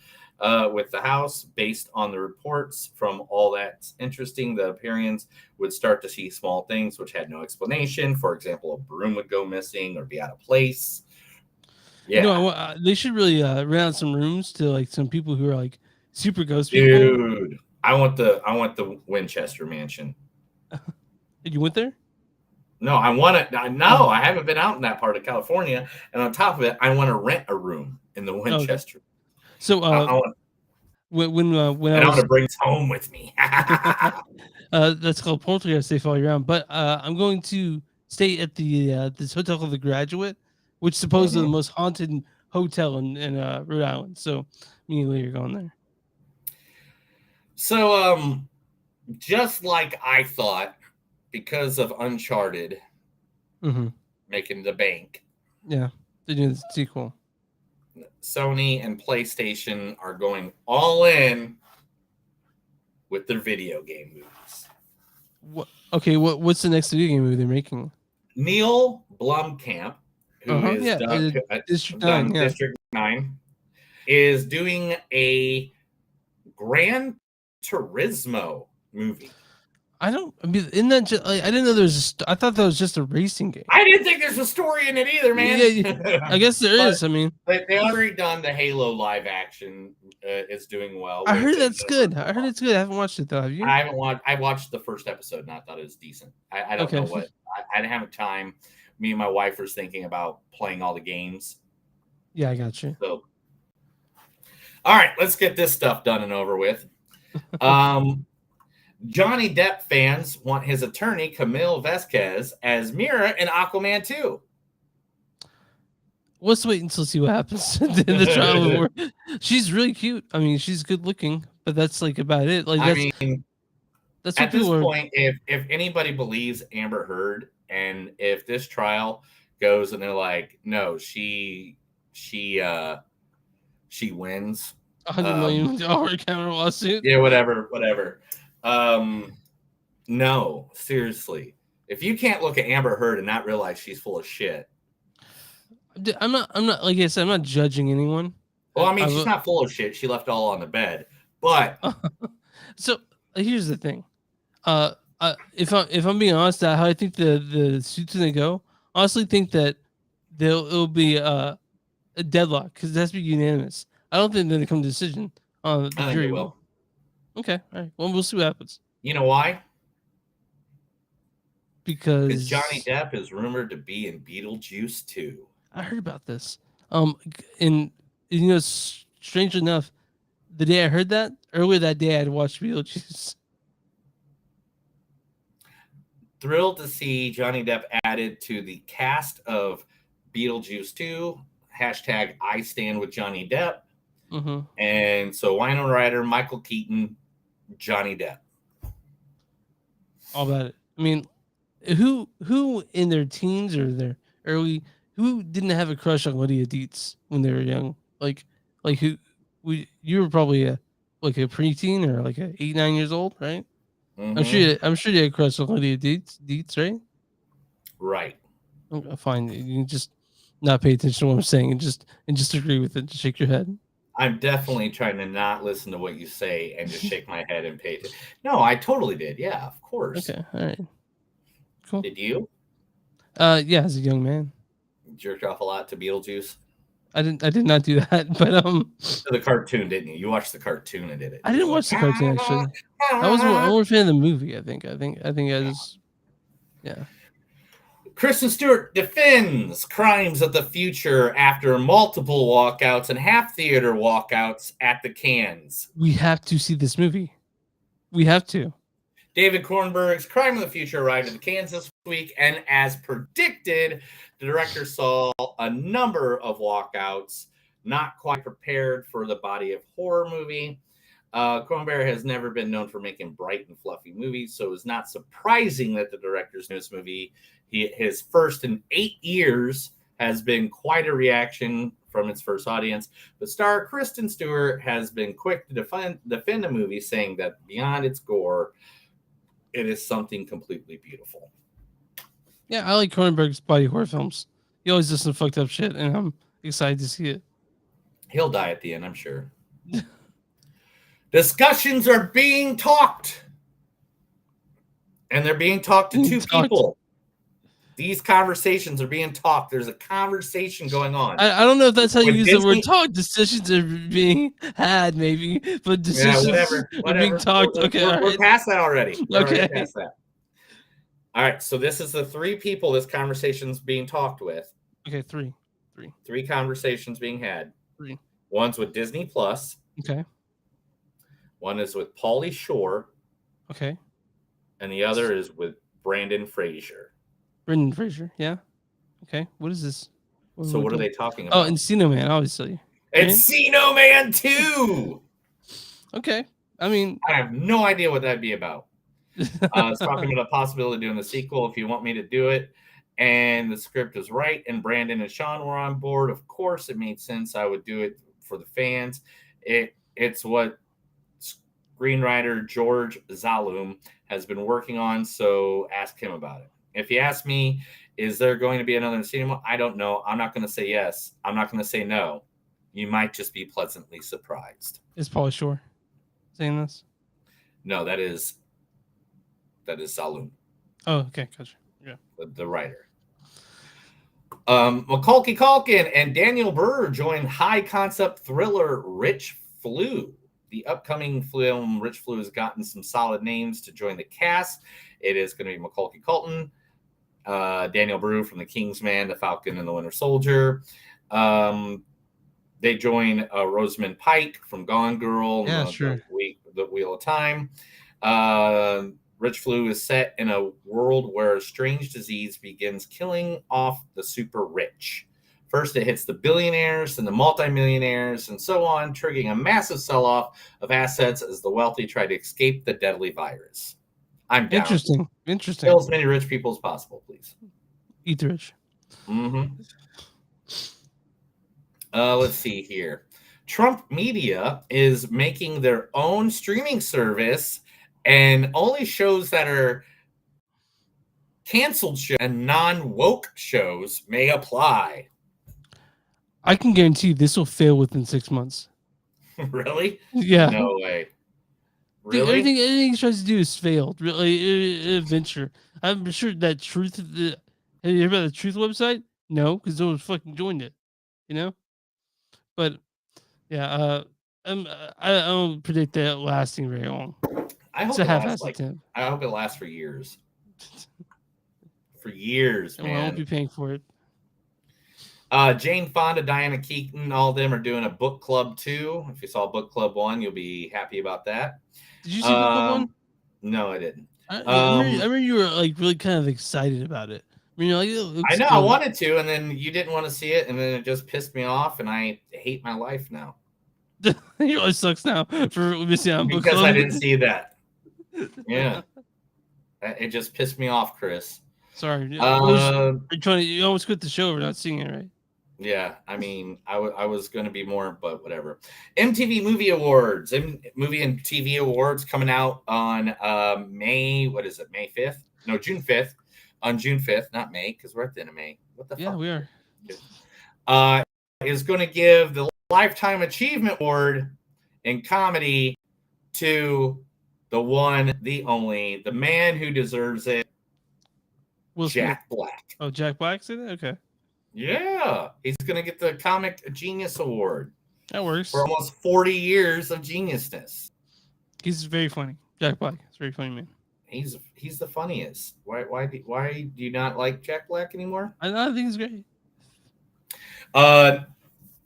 based on the reports from all that's interesting. The parents would start to see small things which had no explanation. For example, a broom would go missing or be out of place. Yeah, no, they should really rent out some rooms to like some people who are like super ghost people. Dude, I want the Winchester Mansion. You went there? No, I want it. No, I haven't been out in that part of California. And on top of it, I want to rent a room in the Winchester. Okay. So when I want to bring it home with me. That's called Poltergeist. They follow you around. But I'm going to stay at the this hotel called the Graduate, which is supposedly the most haunted hotel in Rhode Island. So me and Lee are going there. So just like I thought, because of Uncharted making the bank. Yeah, they're doing the sequel. Sony and PlayStation are going all in with their video game movies. What's the next video game movie they're making? Neil Blomkamp, who is District 9, is doing a Gran Turismo movie. I didn't know there was. I thought that was just a racing game. I didn't think there's a story in it either, man. Yeah, I guess there is. I mean, they already done the Halo live action. Is doing well. I heard that's good. I heard it's good. I haven't watched it though. Have you? I haven't watched. I watched the first episode and I thought it was decent. I don't know what. I didn't have time. Me and my wife were thinking about playing all the games. Yeah, I got you. So, all right, let's get this stuff done and over with. Johnny Depp fans want his attorney, Camille Vasquez, as Mira in Aquaman 2. Let's wait until see what happens in the trial. She's really cute. I mean, she's good looking, but that's like about it. Like, that's at this point, if anybody believes Amber Heard, and if this trial goes and they're like, no, she she wins. $100 million counter lawsuit. Yeah, whatever. No, seriously. If you can't look at Amber Heard and not realize she's full of shit. I'm not like I said, I'm not judging anyone. Well, I mean, she's not full of shit. She left it all on the bed. But so here's the thing. If I'm being honest, how I think the suit's gonna go, I honestly think that it'll be a deadlock because it has to be unanimous. I don't think they're gonna come to a decision on the I jury think it will. Okay, all right. Well, we'll see what happens. You know why? Because Johnny Depp is rumored to be in Beetlejuice 2. I heard about this. And strangely enough, the day I heard that, earlier that day, I'd watched Beetlejuice. Thrilled to see Johnny Depp added to the cast of Beetlejuice 2. Hashtag I stand with Johnny Depp. Mm-hmm. And so Winona Ryder, Michael Keaton, Johnny Depp. All about it. I mean, who in their teens or their early, who didn't have a crush on Lydia Dietz when they were young? Like who? You were probably a preteen or like 8-9 years old, right? Mm-hmm. I'm sure you had a crush on Lydia Dietz, right? Right. Okay, fine. You can just not pay attention to what I'm saying and just agree with it. Just shake your head. I'm definitely trying to not listen to what you say and just shake my head and pay attention. No, I totally did. Yeah, of course. Okay, all right. Cool. Did you? Yeah, as a young man. Jerked off a lot to Beetlejuice? I did not do that, but to the cartoon, didn't you? You watched the cartoon and did it. I didn't watch the cartoon actually. I was more a fan of the movie, I think. I just yeah. Kristen Stewart defends Crimes of the Future after multiple walkouts and half theater walkouts at the Cannes. We have to see this movie. We have to. David Cronenberg's Crime of the Future arrived at the Cannes this week, and as predicted, the director saw a number of walkouts, not quite prepared for the body of horror movie. Cronenberg has never been known for making bright and fluffy movies, so it's not surprising that the director's newest movie, his first in 8 years, has been quite a reaction from its first audience. But star Kristen Stewart has been quick to defend the movie, saying that beyond its gore, it is something completely beautiful. Yeah, I like Cronenberg's body horror films. He always does some fucked up shit, and I'm excited to see it. He'll die at the end, I'm sure. Discussions are being talked. And they're being talked to two people. These conversations are being talked. There's a conversation going on. I don't know if that's how you use the word talk. Decisions are being had, maybe, but decisions are being talked. We're past that already. Okay. Past that. All right. So this is the three people this conversation's being talked with. Okay, three. Three conversations being had. Three. One's with Disney Plus. Okay. One is with Pauly Shore. Okay. And the other is with Brendan Fraser. Brendan Fraser, yeah. Okay, what is this? What are they talking about? Oh, Encino Man, obviously. Encino Man 2! Okay, I mean... I have no idea what that'd be about. It's talking about a possibility of doing a sequel if you want me to do it. And the script is right, and Brandon and Sean were on board. Of course, it made sense. I would do it for the fans. It's what screenwriter George Zalum has been working on, so ask him about it. If you ask me, is there going to be another cinema? I don't know. I'm not going to say yes. I'm not going to say no. You might just be pleasantly surprised. Is Pauly Shore saying this? No, that is Zalum. Oh, okay, gotcha. Yeah, the writer. Macaulay Culkin and Daniel Burr join high-concept thriller Rich Flew. The upcoming film Rich Flew has gotten some solid names to join the cast. It is going to be Macaulay Culkin, Daniel Burr from The Kingsman, The Falcon and the Winter Soldier. They join Rosamund Pike from Gone Girl, sure. The Wheel of Time. Rich Flew is set in a world where a strange disease begins killing off the super rich. First, it hits the billionaires and the multimillionaires and so on, triggering a massive sell-off of assets as the wealthy try to escape the deadly virus. I'm down. Interesting. Kill as many rich people as possible, please. Eat the rich. Mm-hmm. Let's see here. Trump Media is making their own streaming service, and only shows that are canceled shows and non-woke shows may apply. I can guarantee this will fail within 6 months. Really? Yeah. No way. Dude, Really? everything he tries to do is failed. Really, adventure. I'm sure that Truth. Have you heard about the Truth website? No, because no one fucking joined it. You know. But yeah, I don't predict that lasting very long. I hope It's a it lasts half-assed like attempt. I hope it lasts for years. For years, And man. I won't be paying for it. Jane Fonda, Diana Keaton, all of them are doing a book club too. If you saw book club 1, you'll be happy about that. Did you see book club 1? No, I didn't. I remember you were like really kind of excited about it. I mean, you're like, it looks I know good. I wanted to, and then you didn't want to see it, and then it just pissed me off, and I hate my life now. It really sucks now for missing out on book Because club. I didn't see that. Yeah, it just pissed me off, Chris. Sorry. You almost quit the show for not seeing it, right? Yeah, I mean, I was going to be more, but whatever. MTV Movie Awards, Movie and TV Awards coming out on May 5th? No, June 5th. On June 5th, not May, because we're at the end of May. What the fuck? Yeah, we are. Is going to give the Lifetime Achievement Award in comedy to the one, the only, the man who deserves it, Jack Black. Oh, Jack Black said that? Okay. Yeah, he's going to get the Comic Genius Award. That works. For almost 40 years of geniusness. He's very funny. Jack Black. He's a very funny man. He's the funniest. Why do you not like Jack Black anymore? I think he's great.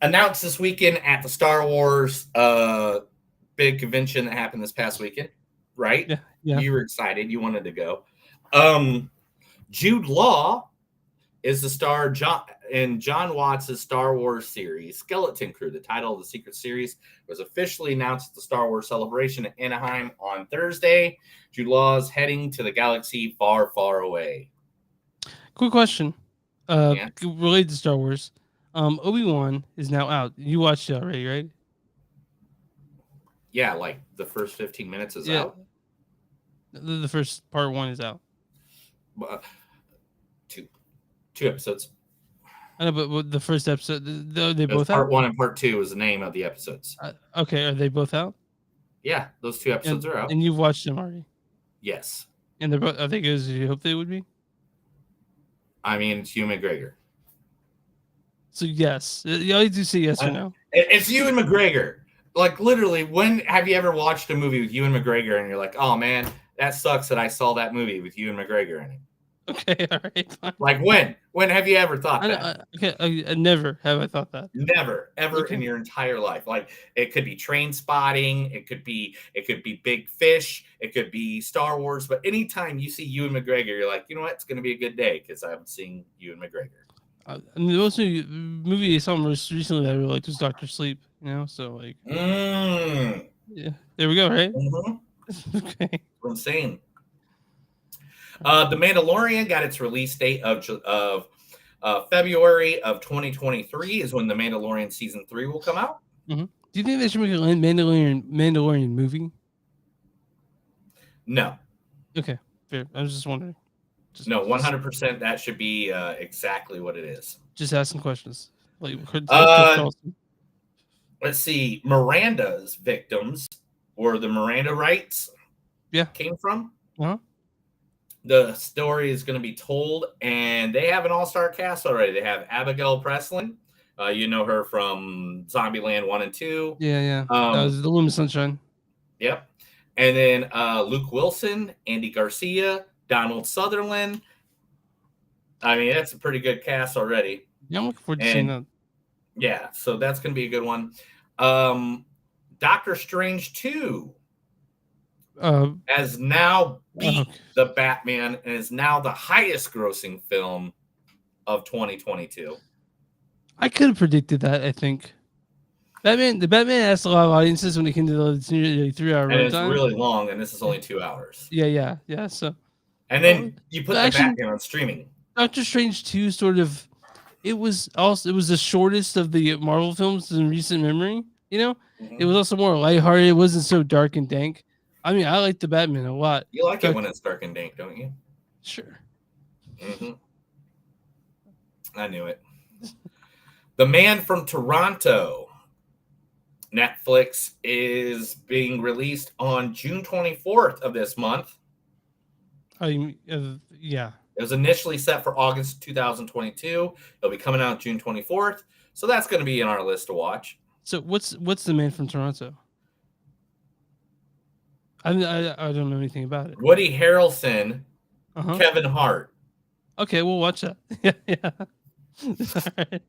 Announced this weekend at the Star Wars big convention that happened this past weekend, right? Yeah. You were excited. You wanted to go. Jude Law is the star in John Watts' Star Wars series, Skeleton Crew. The title of the secret series was officially announced at the Star Wars Celebration in Anaheim on Thursday. Jude Law is heading to the galaxy far, far away. Quick question. Related to Star Wars. Obi-Wan is now out. You watched it already, right? Yeah, like the first 15 minutes is out. The first part 1 is out. Two episodes. I know, but the first episode, they both part out? 1 and part 2 is the name of the episodes. Okay, are they both out? Yeah, those 2 episodes are out. And you've watched them already? Yes. And they're both, are they good as you hope they would be? I mean, it's Ewan McGregor. So yes. You always do say yes or no. It's Ewan McGregor. Like, literally, when have you ever watched a movie with Ewan McGregor and you're like, oh man, that sucks that I saw that movie with Ewan McGregor in it? Okay, all right. Fine. Like when? When have you ever thought that? I never have I thought that. Never, ever in your entire life. Like, it could be Train Spotting, it could be Big Fish, it could be Star Wars. But anytime you see Ewan McGregor, you're like, you know what? It's going to be a good day because I'm seeing Ewan McGregor. The most movie I saw most recently that I really liked was Doctor Sleep. You know, so like, yeah, there we go, right? Mm-hmm. Okay, insane. The Mandalorian got its release date of February of 2023 is when the Mandalorian season 3 will come out. Mm-hmm. Do you think they should make a Mandalorian movie? No. Okay, fair. I was just wondering. No, 100%. That should be exactly what it is. Just asking questions. Like, let's see. Miranda's victims, or the Miranda rights, came from. Uh-huh. The story is going to be told, and they have an all-star cast already. They have Abigail Breslin. You know her from Zombieland 1 and 2. Yeah. That was The Luminous Sunshine. Yep. And then Luke Wilson, Andy Garcia, Donald Sutherland. I mean, that's a pretty good cast already. Yeah, I'm looking forward to seeing that. Yeah, so that's going to be a good one. Doctor Strange 2 has now beat the Batman and is now the highest grossing film of 2022. I could have predicted that, I think. The Batman asked a lot of audiences when it came to the 3-hour runtime. And it's really long, and this is only 2 hours. Yeah. So, and then you put the Batman on streaming. Doctor Strange 2 sort of it was the shortest of the Marvel films in recent memory. You know, it was also more lighthearted. It wasn't so dark and dank. I mean, I like the Batman a lot. You like it when it's dark and dank, don't you? Sure. I knew it. The Man from Toronto. Netflix is being released on June 24th of this month. Yeah. It was initially set for August 2022. It'll be coming out June 24th. So that's going to be in our list to watch. So what's The Man from Toronto? I don't know anything about it. Woody Harrelson, Kevin Hart. Okay, we'll watch that. Yeah. Right.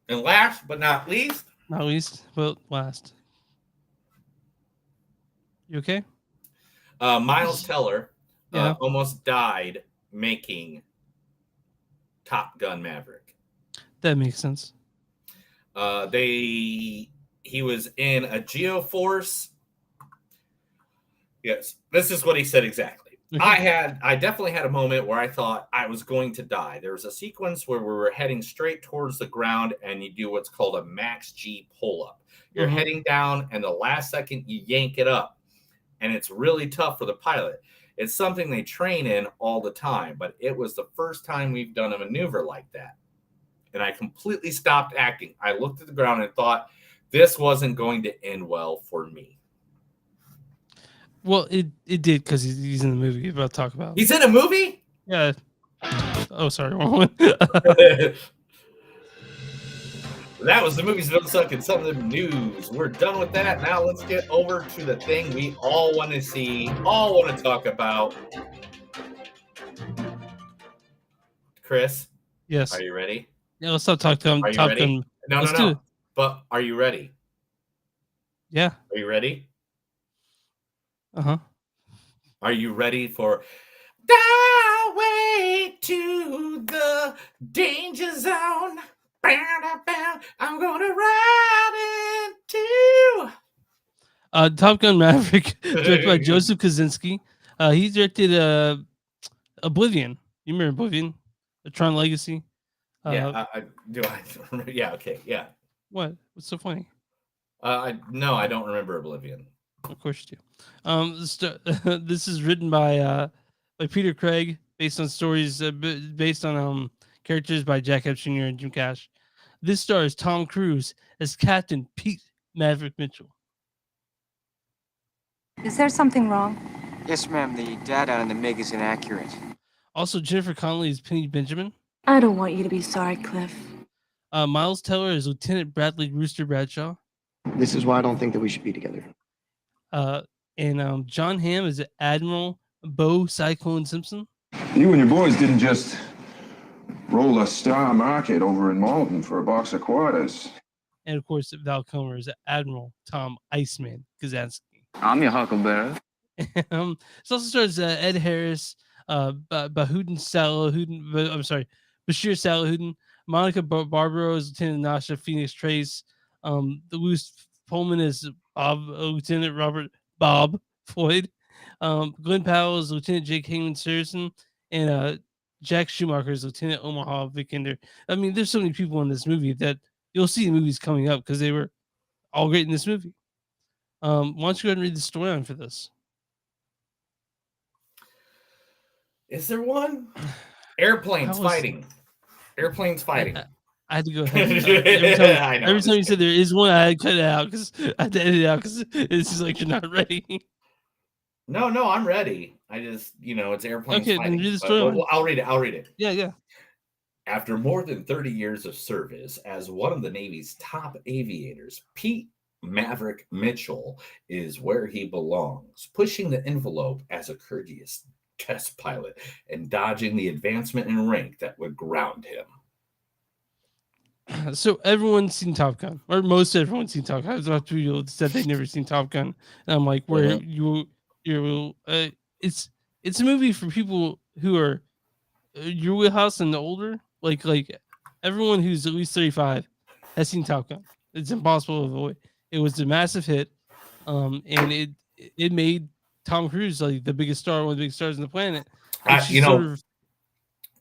And last but not least. Last. You okay? Miles Teller almost died making Top Gun Maverick. That makes sense. He was in a geoforce. Yes, this is what he said exactly. I definitely had a moment where I thought I was going to die. There was a sequence where we were heading straight towards the ground, and you do what's called a max G pull-up. You're heading down, and the last second you yank it up, and it's really tough for the pilot. It's something they train in all the time, but it was the first time we've done a maneuver like that. And I completely stopped acting. I looked at the ground and thought, this wasn't going to end well for me. Well, it did because he's in the movie. We're about to talk about. He's in a movie? Yeah. Oh, sorry, wrong one. That was the movies that don't suck and some of the news. We're done with that. Now let's get over to the thing we all want to see, all want to talk about. Chris? Yes. Are you ready? Yeah, let's stop talking. Are you ready? No. But are you ready? Yeah. Are you ready? Uh-huh. Are you ready for the way to the danger zone? I'm gonna ride into Top Gun Maverick, directed by Joseph Kosinski. He directed Oblivion. You remember Oblivion? The Tron Legacy? Yeah, I do. I remember. Yeah, okay, yeah. What? What's so funny? No, I don't remember Oblivion. Of course you do. This is written by Peter Craig, based on stories based on characters by Jack Epstein and Jim Cash. This stars Tom Cruise as Captain Pete Maverick Mitchell. Is there something wrong? Yes, ma'am. The data on the MiG is inaccurate. Also, Jennifer Connelly is Penny Benjamin. I don't want you to be sorry, Cliff. Miles Teller is Lieutenant Bradley Rooster Bradshaw. This is why I don't think that we should be together. And John Hamm is Admiral Bo Cyclone Simpson. You and your boys didn't just roll a Star Market over in Malton for a box of quarters. And of course, Val Kilmer is Admiral Tom Iceman Kazansky. I'm your huckleberry. It also stars Ed Harris, Bashir Salahuddin, Monica Barbaro is Lieutenant Nasha Phoenix Trace, the Louis Pullman is Lieutenant Robert Bob Floyd, Glenn Powell is Lieutenant Jake Heyman Saracen, and Jack Schumacher is Lieutenant Omaha Vikander. I mean, there's so many people in this movie that you'll see in movies coming up because they were all great in this movie. Why don't you go ahead and read the storyline for this? Is there one? Airplanes fighting. Airplanes fighting. I had to go ahead. Every time you said there is one, I had to cut it out because I had to edit it out because it's just like you're not ready. No, I'm ready. I just, it's airplanes fighting. Then read the story. I'll read it. Yeah. After more than 30 years of service as one of the Navy's top aviators, Pete Maverick Mitchell is where he belongs, pushing the envelope as a courteous test pilot and dodging the advancement in rank that would ground him. So everyone's seen Top Gun, or most everyone's seen Top Gun. I've talked to people that said they've never seen Top Gun, and I'm like, where it's a movie for people who are your wheelhouse and older. Like everyone who's at least 35 has seen Top Gun. It's impossible to avoid. It was a massive hit, and it made Tom Cruise like the biggest star, one of the biggest stars on the planet.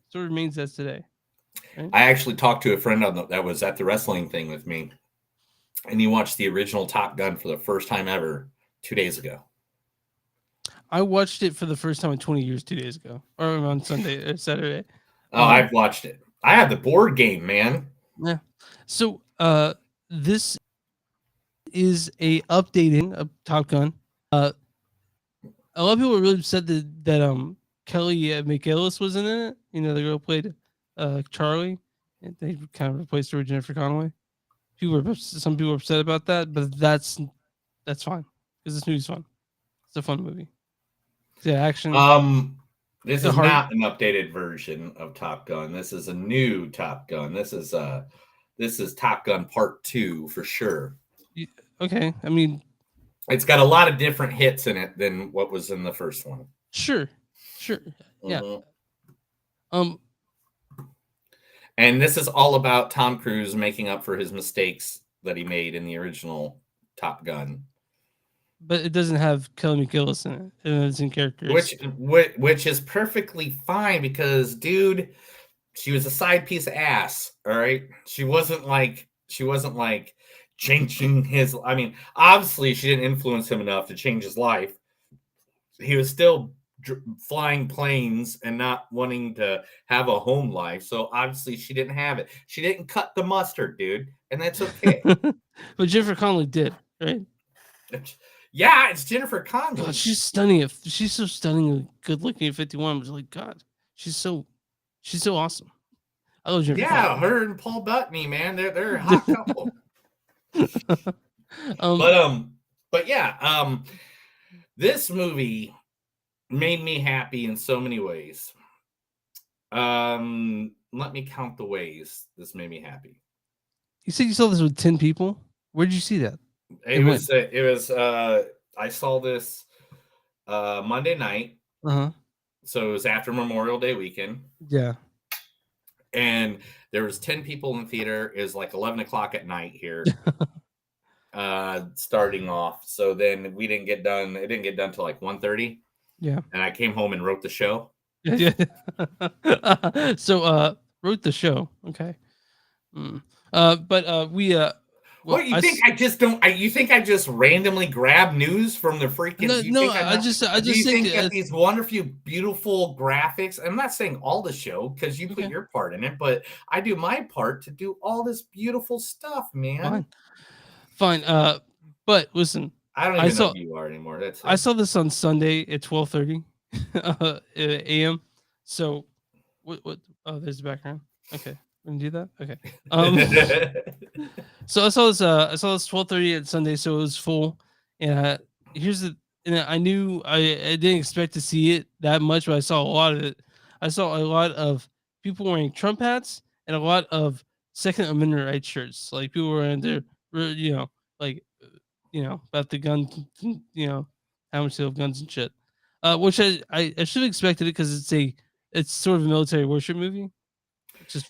So it remains as today. Right? I actually talked to a friend that was at the wrestling thing with me, and he watched the original Top Gun for the first time ever 2 days ago. I watched it for the first time in 20 years 2 days ago, or on Sunday or Saturday. Oh, I've watched it. I have the board game, man. Yeah. So this is a updating of Top Gun. A lot of people were really upset that Kelly McGillis wasn't in it. You know, the girl who played Charlie. And they kind of replaced her with Jennifer Connelly. Some people were upset about that, but that's fine because this movie's fun. It's a fun movie. Yeah, action. This is not an updated version of Top Gun. This is a new Top Gun. This is Top Gun Part 2 for sure. Okay, I mean, it's got a lot of different hits in it than what was in the first one. Sure. Yeah. And this is all about Tom Cruise making up for his mistakes that he made in the original Top Gun. But it doesn't have Kelly McGillis in it. It doesn't characters. Which is perfectly fine because, dude, she was a side piece of ass. All right, she wasn't like changing his. I mean, obviously, she didn't influence him enough to change his life. He was still flying planes and not wanting to have a home life. So obviously, she didn't have it. She didn't cut the mustard, dude, and that's okay. But Jennifer Connelly did, right? Yeah, it's Jennifer Connelly. God, she's stunning. She's so stunningly good looking at 51. I was like, God, she's so awesome. I love Jennifer Connelly. Her and Paul Bettany, man, they're a hot couple. But yeah, this movie made me happy in so many ways. Let me count the ways this made me happy. You said you saw this with 10 people. Where did you see that? It was. I saw this Monday night. So it was after Memorial Day weekend. Yeah. And there was 10 people in the theater. It was like 11 o'clock at night here. Starting off. So then we didn't get done. It didn't get done till like 1:30. Yeah. And I came home and wrote the show. Yeah. So wrote the show. Okay. But we what you think I just don't? You think I just randomly grab news from the freaking? I just think that these wonderful, beautiful graphics. I'm not saying all the show because you put your part in it, but I do my part to do all this beautiful stuff, man. Fine. But listen, I don't even know who you are anymore. That's it. I saw this on Sunday at 12:30 a.m. So what? Oh, there's the background. Okay. We can do that. Okay. So I saw this 12:30 at Sunday, so it was full. And I knew I didn't expect to see it that much, but I saw a lot of it. I saw a lot of people wearing Trump hats and a lot of Second Amendment rights shirts. Like people were in there, about the gun, how much they have guns and shit. Which I should have expected it because it's sort of a military worship movie.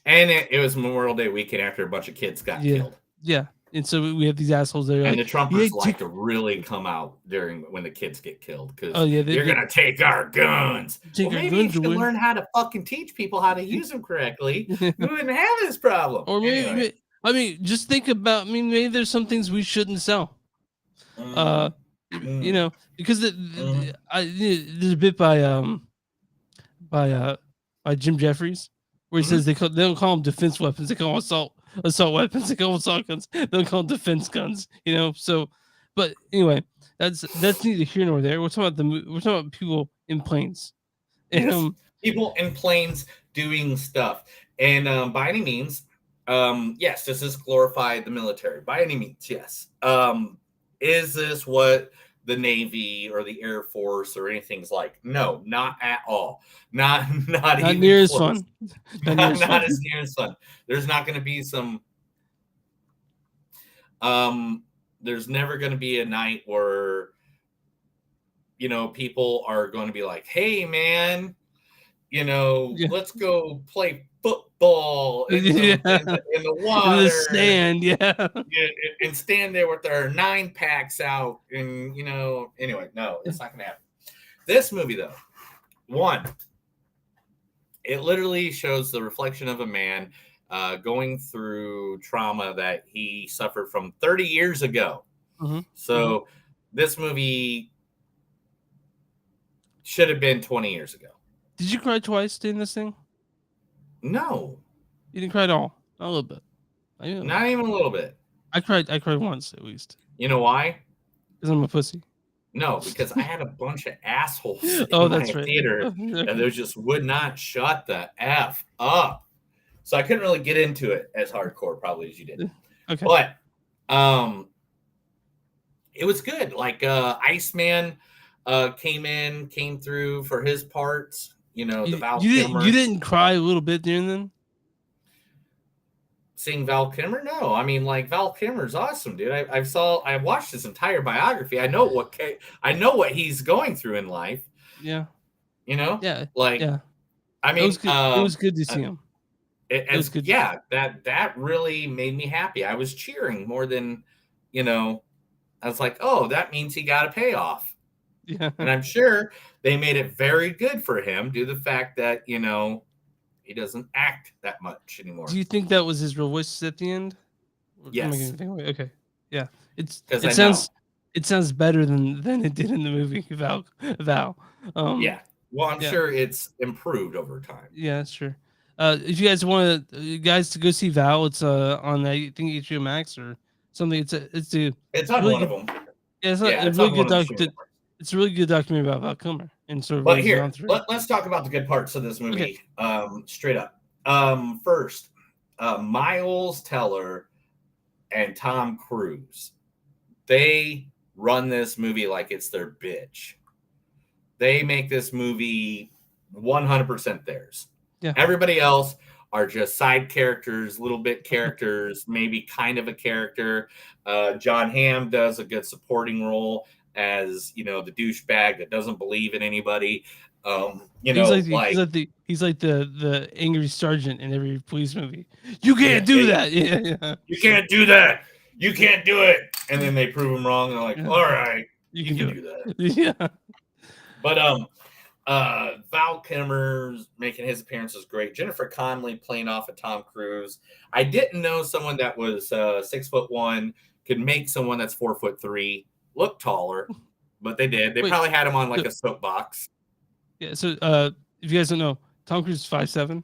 And it was Memorial Day weekend after a bunch of kids got killed. Yeah, and so we have these assholes there. And the Trumpers like to really come out when the kids get killed because you're gonna take our guns. Maybe you should learn how to fucking teach people how to use them correctly. We wouldn't have this problem. Or maybe, just think about. Maybe there's some things we shouldn't sell. Because there's a bit by Jim Jeffries. Where he says they don't call them defense weapons, they call them assault weapons, they call them assault guns, they don't call them defense guns, So, but anyway, that's neither here nor there. We're talking about people in planes, and people in planes doing stuff, and by any means, yes, this is glorified the military. By any means, yes. Is this what the Navy or the Air Force or anything's like? No, not at all. Not even near as close. fun. Not as near as fun. There's not going to be some. There's never going to be a night where people are going to be like, "Hey, man, let's go play football in the water, in the stand, and stand there with our 9-packs out." And anyway, no, it's not gonna happen. This movie, though, one, It literally shows the reflection of a man going through trauma that he suffered from 30 years ago. Mm-hmm. So this movie should have been 20 years ago. Did you cry twice during this thing? No. You didn't cry at all? A little bit. Not even a little bit. I cried once at least. You know why? Because I'm a pussy. No, because I had a bunch of assholes in my theater and they just would not shut the F up. So I couldn't really get into it as hardcore probably as you did. Okay. But it was good. Like Iceman came through for his parts. You know, the Val Kilmer. You didn't cry a little bit during them? Seeing Val Kilmer? No, I mean, like, Val Kilmer's awesome, dude. I watched his entire biography. I know what he's going through in life. Yeah. You know? Yeah. Like, yeah. I mean, it was good to see him. It was good. Yeah, that really made me happy. I was cheering more than, you know, I was like, oh, that means he got a payoff. Yeah. And I'm sure they made it very good for him due to the fact that, you know, he doesn't act that much anymore. Do you think that was his real voice at the end? Yes. Okay. Yeah. It sounds better than it did in the movie Val. Yeah. Well, I'm sure it's improved over time. Yeah, sure. If you guys want to go see Val, it's on I think HBO Max or something. It's on really one good, of them. Yeah, it's a really good documentary about Val Kilmer and sort of. But here, let's talk about the good parts of this movie. Okay. Straight up. First, Miles Teller and Tom Cruise. They run this movie like it's their bitch. They make this movie 100% theirs. Yeah. Everybody else are just side characters, little bit characters, maybe kind of a character. John Hamm does a good supporting role as, you know, the douchebag that doesn't believe in anybody. You know, he's like the angry sergeant in every police movie. You can't do that. Yeah. You can't do that. You can't do it. And then they prove him wrong. And they're like, all right, you can do that. Yeah. But Val Kilmer's making his appearance is great. Jennifer Connelly playing off of Tom Cruise. I didn't know someone that was 6'1" could make someone that's 4'3" look taller, but they did. They probably had him on like a soapbox. Yeah. So if you guys don't know, Tom Cruise is 5'7".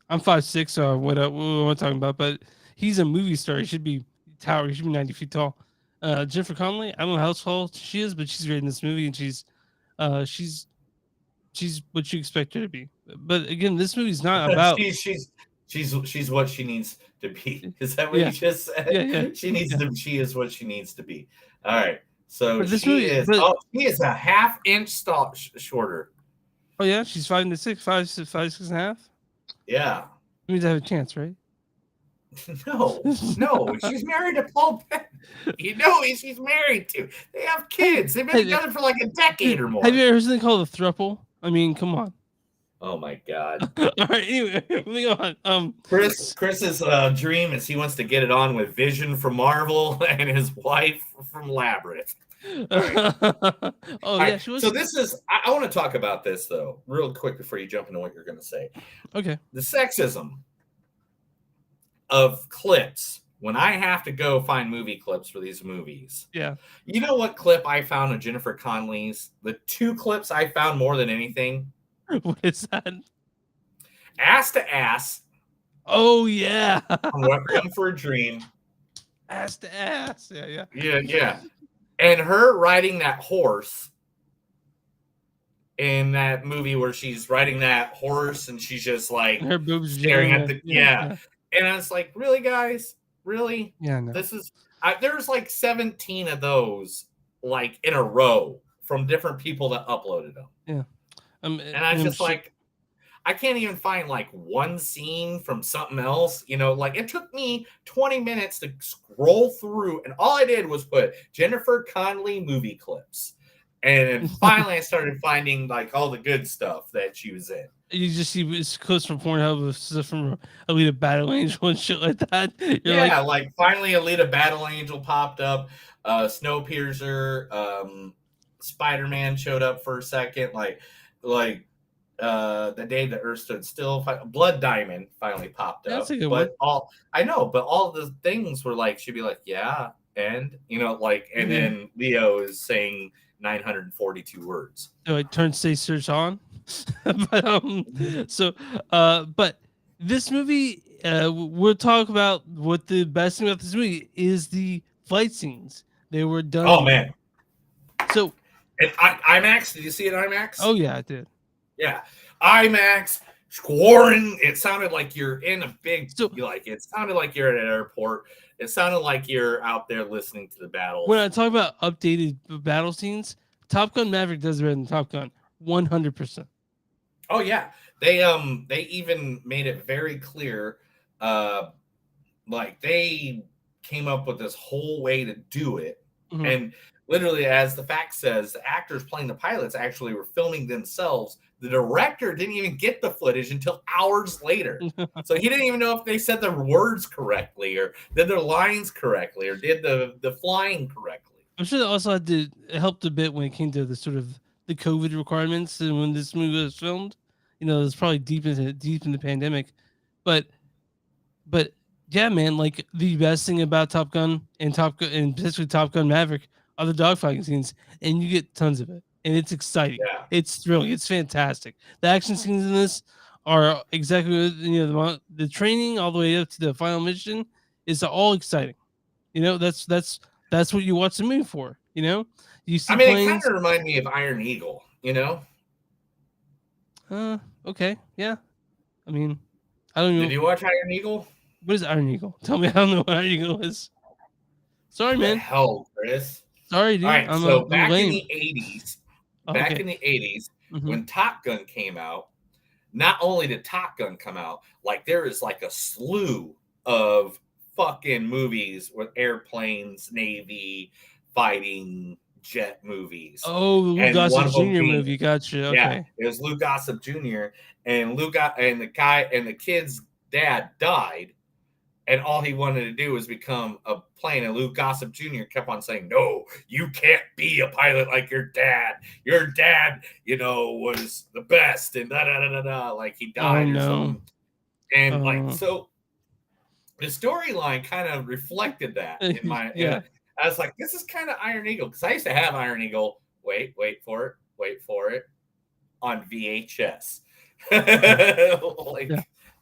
I'm 5'6", so what I'm talking about. But he's a movie star. He should be tower. He should be 90 feet tall. Jennifer Connelly, I don't know how tall she is, but she's great in this movie, and she's what you expect her to be. But again, this movie's not about. She's what she needs to be. Is that what you just said? Yeah. She is what she needs to be. All right. So she is a half-inch shorter. Oh yeah, she's 5'6", 5'6.5". Yeah. That means I have a chance, right? No, she's married to Paul Penn. You know she's married to. They have kids. They've been together for like a decade or more. Have you ever heard something called a throuple? I mean, come on. Oh my god. All right, anyway, moving on. Chris's dream is he wants to get it on with Vision from Marvel and his wife from Labyrinth. Right. Yeah, she was. So this is. I want to talk about this though, real quick before you jump into what you're going to say. Okay. The sexism of clips when I have to go find movie clips for these movies. Yeah. You know what clip I found of Jennifer Connelly's? The two clips I found more than anything. What is that? Ass to Ass. Oh yeah. From Requiem for a Dream. Ass to Ass. Yeah. Yeah. And her riding that horse in that movie where she's riding that horse and she's just like her boobs staring at the And I was like, really, guys? Really? Yeah, no. This is there's like 17 of those like in a row from different people that uploaded them. Yeah. And I was just like, I can't even find like one scene from something else. You know, like it took me 20 minutes to scroll through, and all I did was put Jennifer Connelly movie clips. And finally I started finding like all the good stuff that she was in. You just see clips from Pornhub, stuff from Alita Battle Angel and shit like that. You're like finally Alita Battle Angel popped up, Snowpiercer, Spider-Man showed up for a second, like The Day the Earth Stood Still, Blood Diamond finally popped That's up. a good one. But all the things were like, she'd be like, yeah, and and then Leo is saying 942 words. So I turn Stay Search on. But this movie, we'll talk about what the best thing about this movie is the fight scenes. They were done. Oh man! So, IMAX. Did you see it IMAX? Oh yeah, I did. Yeah, IMAX. Scoring. It sounded like you're in a big. It sounded like you're at an airport. It sounded like you're out there listening to the battles. When I talk about updated battle scenes, Top Gun Maverick does better than Top Gun, 100%. Oh yeah, they even made it very clear. Like they came up with this whole way to do it, and literally, as the fact says, the actors playing the pilots actually were filming themselves. The director didn't even get the footage until hours later. So he didn't even know if they said their words correctly or did their lines correctly or did the flying correctly. I'm sure that also had to help a bit when it came to the sort of the COVID requirements and when this movie was filmed. It was probably deep in the pandemic. But yeah, man, like the best thing about Top Gun and especially Top Gun Maverick are the dogfighting scenes, and you get tons of it. And it's exciting. Yeah. It's thrilling. It's fantastic. The action scenes in this are exactly the training all the way up to the final mission is all exciting. That's what you watch the movie for. You see. I mean, it kind of reminded me of Iron Eagle. Okay, yeah. I mean, I don't know. Did you watch Iron Eagle? What is Iron Eagle? Tell me, I don't know what Iron Eagle is. Sorry, man. The hell, Chris. Sorry, dude. All right, so back lame. in the 80s, when Top Gun came out, not only did Top Gun come out, like there is like a slew of fucking movies with airplanes, Navy, fighting, jet movies. Oh, Lou Gossett Jr. movie. Gotcha. Okay. Yeah, it was Lou Gossett Jr. and the kid's dad died. And all he wanted to do was become a plane. And Lou Gossett Jr. kept on saying, no, you can't be a pilot like your dad. Your dad, was the best. And da-da-da-da-da. Like he died or something. And so the storyline kind of reflected that in my, I was like, this is kind of Iron Eagle. Because I used to have Iron Eagle. Wait for it. On VHS.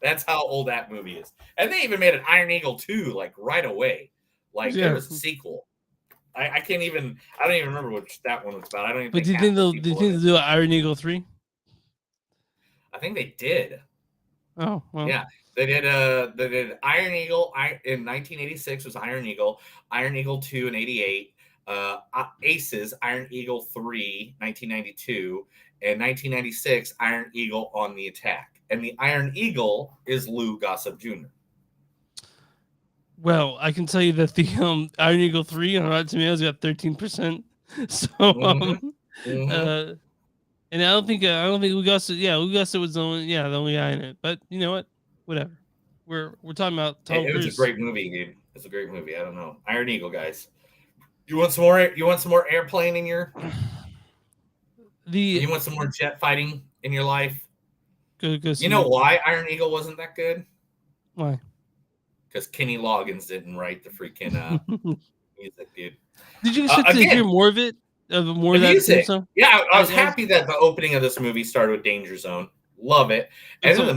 That's how old that movie is. And they even made an Iron Eagle 2 like right away. Like there was a sequel. I don't even remember what that one was about. I don't even But do you think they'll do an Iron Eagle 3? I think they did. Oh, well. Yeah. They did Iron Eagle in 1986 was Iron Eagle 2 in 88, Aces, Iron Eagle 3, 1992, and 1996, Iron Eagle on the Attack. And the Iron Eagle is Lou Gossett Jr. Well, I can tell you that the Iron Eagle 3 on Rotten Tomatoes got 13%. So and I don't think Lou Gossett Lou Gossett was the only guy in it. But you know what? Whatever. We're talking about Tom Cruise. It was a great movie, dude. It's a great movie. I don't know. Iron Eagle, guys. You want some more airplane in your you want some more jet fighting in your life? You know why Iron Eagle wasn't that good? Why? Because Kenny Loggins didn't write the freaking music, dude. Did you get to hear more of it? More of that music? Yeah, I was happy that the opening of this movie started with Danger Zone. Love it. And then the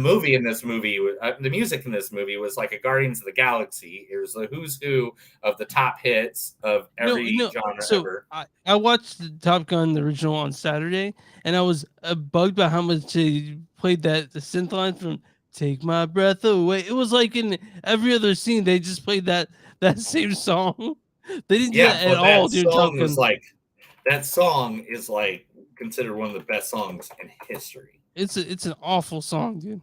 music in this movie was like a Guardians of the Galaxy. It was the who's who of the top hits of every genre ever. I watched the Top Gun, the original, on Saturday, and I was bugged by how much they played the synth line from "Take My Breath Away." It was like in every other scene they just played that same song. They didn't do that at all during Top Gun. That song is like considered one of the best songs in history. It's an awful song, dude.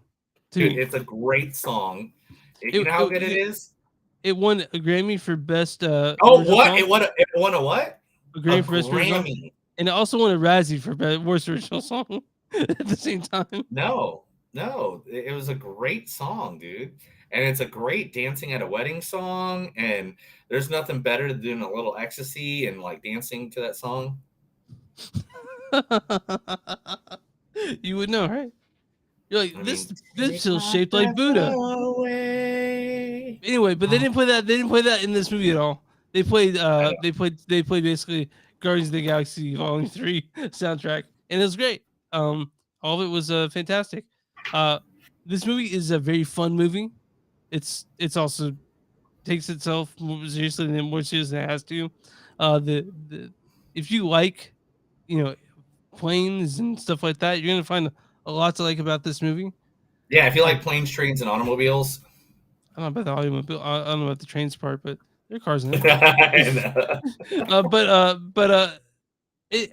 Dude, it's a great song. You know how good it is? It won a Grammy for best. What? It won a what? A Grammy for best original song. And it also won a Razzie for worst original song at the same time. No, it was a great song, dude. And it's a great dancing at a wedding song. And there's nothing better than doing a little ecstasy and like dancing to that song. You would know, right? You're like, this feels shaped like Buddha. Anyway, but they didn't play that. They didn't play that in this movie at all. They played. They played basically Guardians of the Galaxy Volume 3 soundtrack, and it was great. All of it was fantastic. This movie is a very fun movie. It's also takes itself more seriously than more seriously than it has to. The if you like, you know, planes and stuff like that, you're gonna find a lot to like about this movie. Yeah, if you like planes, trains, and automobiles. I don't know about the automobile. I don't know about the trains part, but there are cars in it.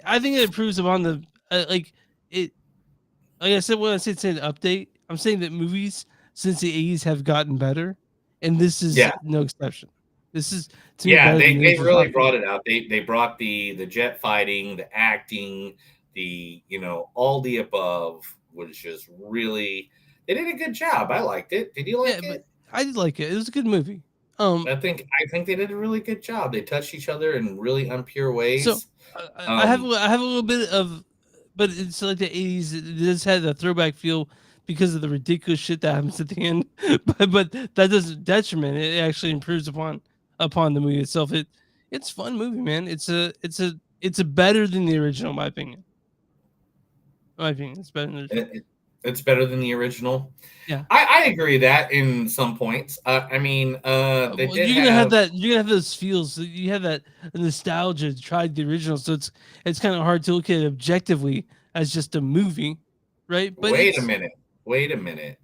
I think it improves upon the like it. Like I said, when I said it's an update, I'm saying that movies since the '80s have gotten better, and this is no exception. This is to me better than the they original really Top brought Gun. it out. They brought the jet fighting, the acting, the all the above was just really. They did a good job. I liked it. Did you like it? I did like it. It was a good movie. I think they did a really good job. They touched each other in really impure ways. So I have a little bit of, but it's like the '80s. It just had a throwback feel because of the ridiculous shit that happens at the end. but that doesn't detriment. It actually improves upon the movie itself. It's a fun movie, man. It's a better than the original, in my opinion. It's better than the original. It's better than the original. Yeah, I agree that in some points. I mean, they well, did you're gonna have that. You're gonna have those feels. You have that nostalgia to try the original, so it's kind of hard to look at it objectively as just a movie, right? But Wait a minute.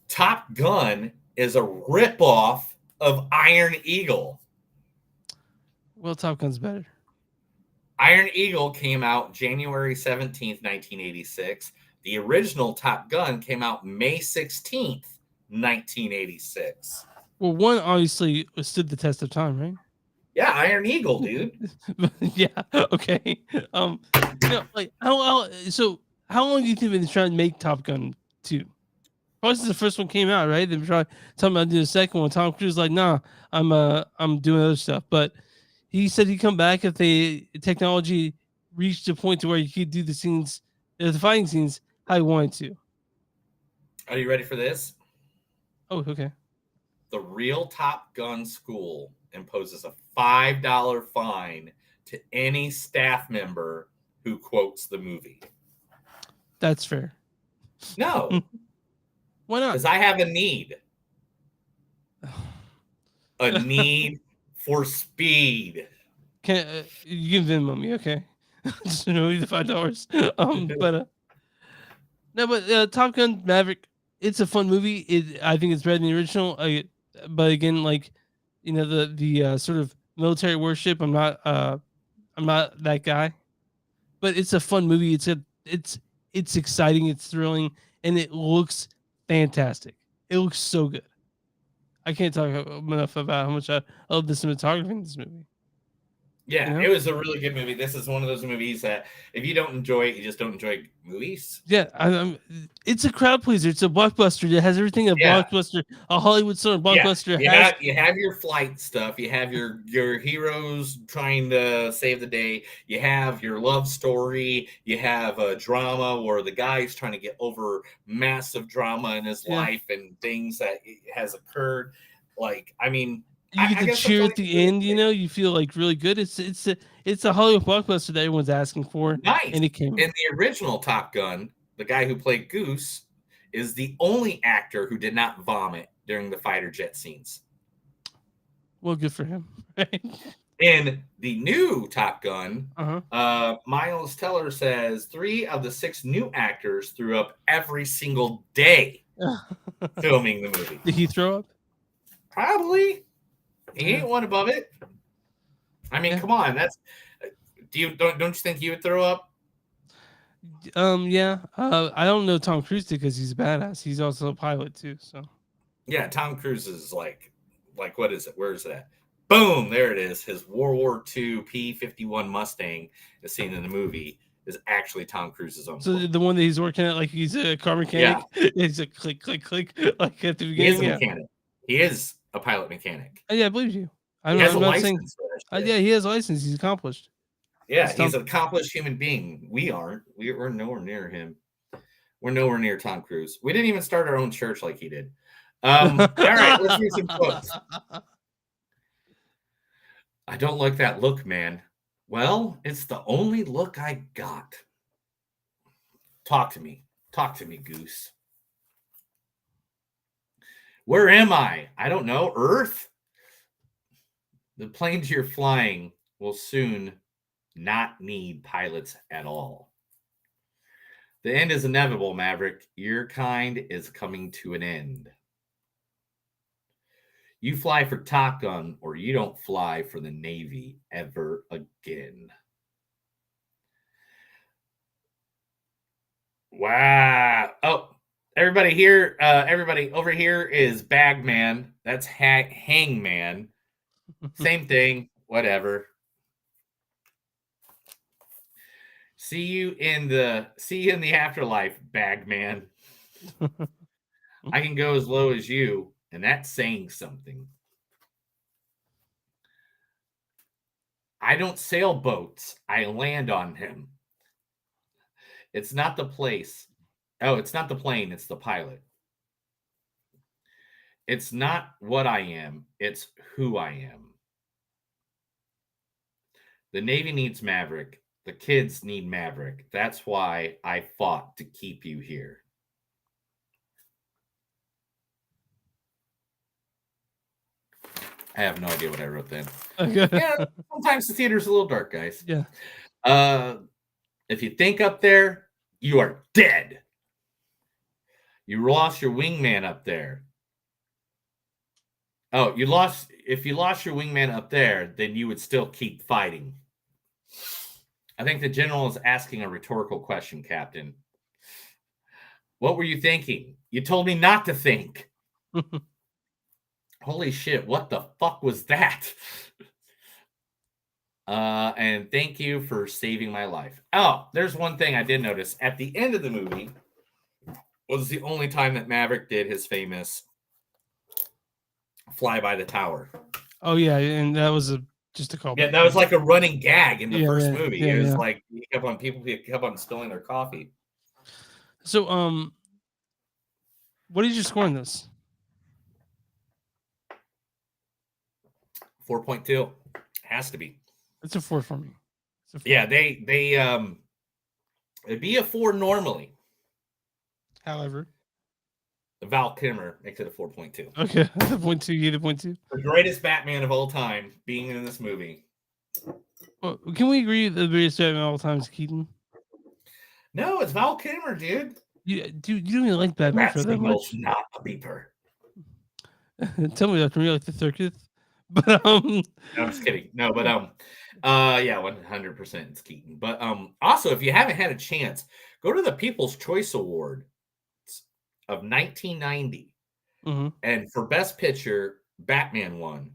Top Gun is a ripoff of Iron Eagle. Well, Top Gun's better. Iron Eagle came out January 17th, 1986. The original Top Gun came out May 16th, 1986. Well, one obviously stood the test of time, right? Yeah, Iron Eagle, dude. Yeah. Okay. Like how long do you think they've been trying to make Top Gun 2? Probably since the first one came out, right? They've been talking about doing the second one. Tom Cruise is like, nah, I'm doing other stuff. But he said he'd come back if the technology reached a point to where you could do the scenes, the fighting scenes, how he wanted to. Are you ready for this? Oh, okay. The real Top Gun school imposes a $5 fine to any staff member who quotes the movie. That's fair. No. Why not? Because I have a need. A need for speed. You can Venmo me, okay? Just no, the $5. But Top Gun Maverick, it's a fun movie. I think it's better than the original. But again, like the sort of military worship, I'm not that guy. But it's a fun movie. It's exciting. It's thrilling, and it looks fantastic. It looks so good. I can't talk enough about how much I love the cinematography in this movie. Yeah, it was a really good movie. This is one of those movies that if you don't enjoy it, you just don't enjoy movies. Yeah, it's a crowd pleaser. It's a blockbuster. It has everything a blockbuster, a Hollywood sort of blockbuster has. You have your flight stuff. You have your heroes trying to save the day. You have your love story. You have a drama where the guy's trying to get over massive drama in his life and things that has occurred. Like, I mean, you get to cheer at the end. You feel like really good. It's a Hollywood blockbuster that everyone's asking for. Nice. And it came in the original Top Gun. The guy who played Goose is the only actor who did not vomit during the fighter jet scenes. Well, good for him. In the new Top Gun, Miles Teller says 3 of the 6 new actors threw up every single day filming the movie. Did he throw up? Probably. He ain't one above it. I mean, come on. That's don't you think you would throw up? Yeah. I don't know Tom Cruise because he's a badass. He's also a pilot too. So. Yeah, Tom Cruise is like what is it? Where is that? Boom! There it is. His World War II P-51 Mustang is seen in the movie is actually Tom Cruise's own. So the one that he's working at, like he's a car mechanic. Yeah. He's a click, click, click, like at the beginning. He is a mechanic. He is a pilot mechanic. Yeah, I believe you. He has a license. Yeah, he has a license. He's accomplished. Yeah, he's an accomplished human being. We aren't. We're nowhere near him. We're nowhere near Tom Cruise. We didn't even start our own church like he did. All right, let's read some quotes. I don't like that look, man. Well, it's the only look I got. Talk to me. Talk to me, Goose. Where am I? I don't know. Earth? The planes you're flying will soon not need pilots at all. The end is inevitable, Maverick. Your kind is coming to an end. You fly for Top Gun, or you don't fly for the Navy ever again. Wow. Oh, everybody here, everybody over here is Bagman. That's Hangman. Same thing, whatever. See you in the afterlife, Bagman. I can go as low as you, and that's saying something. I don't sail boats. I land on him. It's not the place. Oh, it's not the plane, it's the pilot. It's not what I am, it's who I am. The Navy needs Maverick. The kids need Maverick. That's why I fought to keep you here. I have no idea what I wrote then. Okay. Yeah, sometimes the theater's a little dark, guys. Yeah. If you think up there, you are dead. You lost your wingman up there. Oh, if you lost your wingman up there, then you would still keep fighting. I think the general is asking a rhetorical question, Captain. What were you thinking? You told me not to think. Holy shit, what the fuck was that? And thank you for saving my life. Oh, there's one thing I did notice. At the end of the movie was the only time that Maverick did his famous fly by the tower. Oh, yeah, and that was just a call. Yeah, that was like a running gag in the first movie. Yeah, it was like people kept on spilling their coffee. So, what did you score on this? 4.2. Has to be. It's a 4 for me. Yeah, they it'd be a 4 normally. However, Val Kilmer makes it a 4.2. Okay, the 0.2, you get a 0.2. The greatest Batman of all time being in this movie. Well, can we agree that the greatest Batman of all time is Keaton? No, it's Val Kilmer, dude. You don't even like Batman Bat for that much. Not a beeper. Tell me that from you like the circus. But No, I'm just kidding. No, but yeah, 100% it's Keaton. But also, if you haven't had a chance, go to the People's Choice Award of 1990, and for Best Picture, Batman won.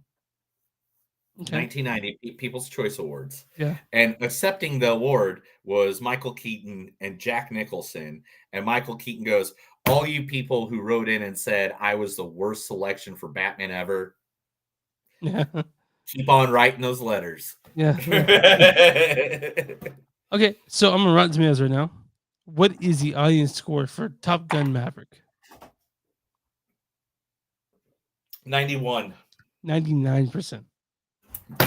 1990 People's Choice Awards. Yeah. And accepting the award was Michael Keaton and Jack Nicholson. And Michael Keaton goes, all you people who wrote in and said I was the worst selection for Batman ever. Yeah. Keep on writing those letters. Yeah. Okay, so I'm on Rotten Tomatoes right now. What is the audience score for Top Gun Maverick? 91. 99%.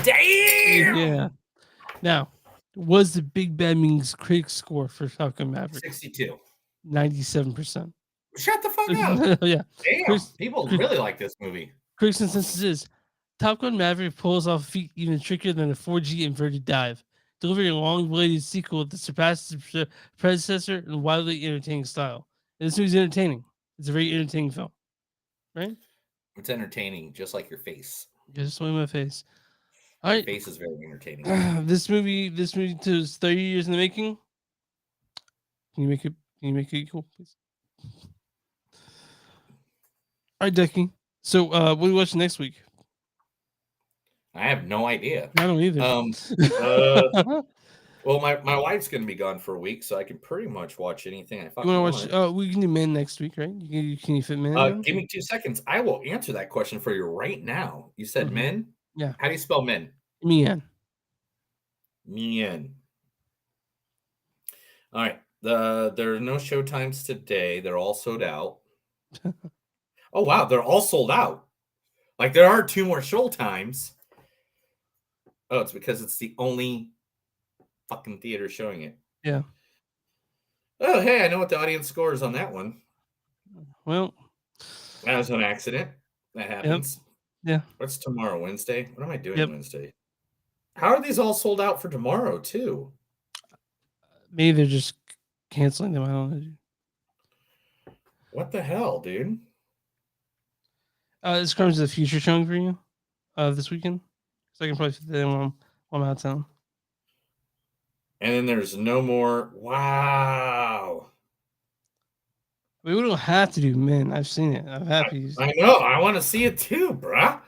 Damn. Yeah. Now, was the Big Bad Means critic score for Top Gun Maverick? 62. 97%. Shut the fuck up. Yeah. Damn. People really like this movie. Critics' consensus is Top Gun Maverick pulls off a feat even trickier than a 4G inverted dive, delivering a long-bladed sequel that surpasses the predecessor in wildly entertaining style. And this movie's entertaining. It's a very entertaining film, right? It's entertaining, just like your face. Just like my face. All right. Your face is very entertaining. This movie was 30 years in the making. Can you make it equal, please? All right, Ducky. So, what are we watching next week? I have no idea. I don't either. Well, my wife's going to be gone for a week, so I can pretty much watch anything I fucking You want. want to watch? We can do Men next week, right? Can you fit Men? in? Give me 2 seconds. I will answer that question for you right now. You said Men? Yeah. How do you spell Men? Mien. Mien. All right. There are no showtimes today. They're all sold out. Oh wow, they're all sold out. Like there are 2 more showtimes. Oh, it's because it's the only fucking theater showing it. Yeah. Oh, hey, I know what the audience score is on that one. Well, that was an accident. That happens. Yep. Yeah. What's tomorrow? Wednesday? What am I doing Yep. Wednesday? How are these all sold out for tomorrow too? Maybe they're just canceling them. I don't know. What the hell, dude? Is Crimes of the Future showing for you this weekend? So I can probably fit that in while I'm out of town. And then there's no more. Wow. We don't have to do Men. I've seen it. I'm happy. I know. I want to see it too, bruh.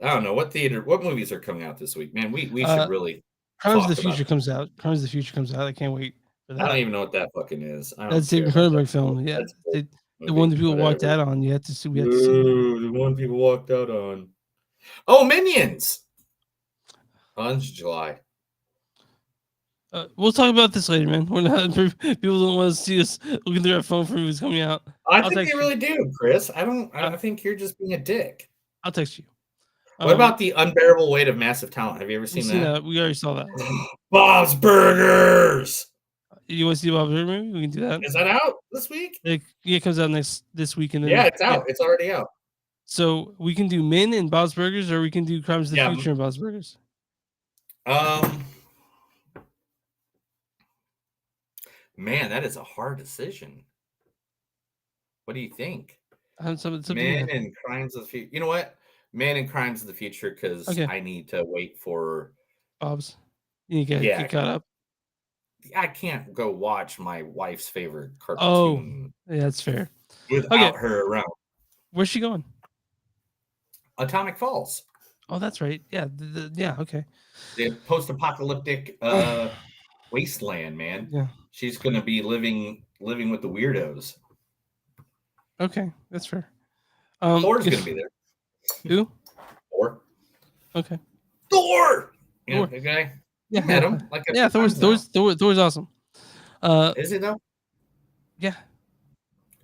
I don't know what movies are coming out this week, man. We should really. Crimes of the Future comes out. Crimes of the Future comes out. I can't wait for that. I don't even know what that fucking is. That's David Cronenberg film. Yeah, the one that people walked out on. You have to see. We have to see. The one people walked out on. Oh, Minions. On July. We'll talk about this later, man. We're not people don't want to see us looking through our phone for movies coming out. I think they really do, Chris. I think you're just being a dick. I'll text you. What about The Unbearable Weight of Massive Talent? Have you ever seen that? We already saw that. Bob's Burgers. You want to see Bob's Burgers movie? We can do that. Is that out this week? It comes out this week. And then, yeah, it's out. Yeah. It's already out. So we can do Men and Bob's Burgers, or we can do Crimes of the Future and Bob's Burgers. Man, that is a hard decision. What do you think? Men and Crimes of the Future. You know what? Men and Crimes of the Future, because I need to wait for Bob's. You get caught up. I can't go watch my wife's favorite cartoon. Oh, yeah, that's fair. Without her around. Where's she going? Atomic Falls. Oh, that's right. Yeah. Okay. The post-apocalyptic wasteland, man. Yeah. She's going to be living with the weirdos. Okay, that's fair. Thor's going to be there. Who? Thor. Okay. Thor. You know, okay. Yeah, met him. Thor's awesome. Is he though? Yeah.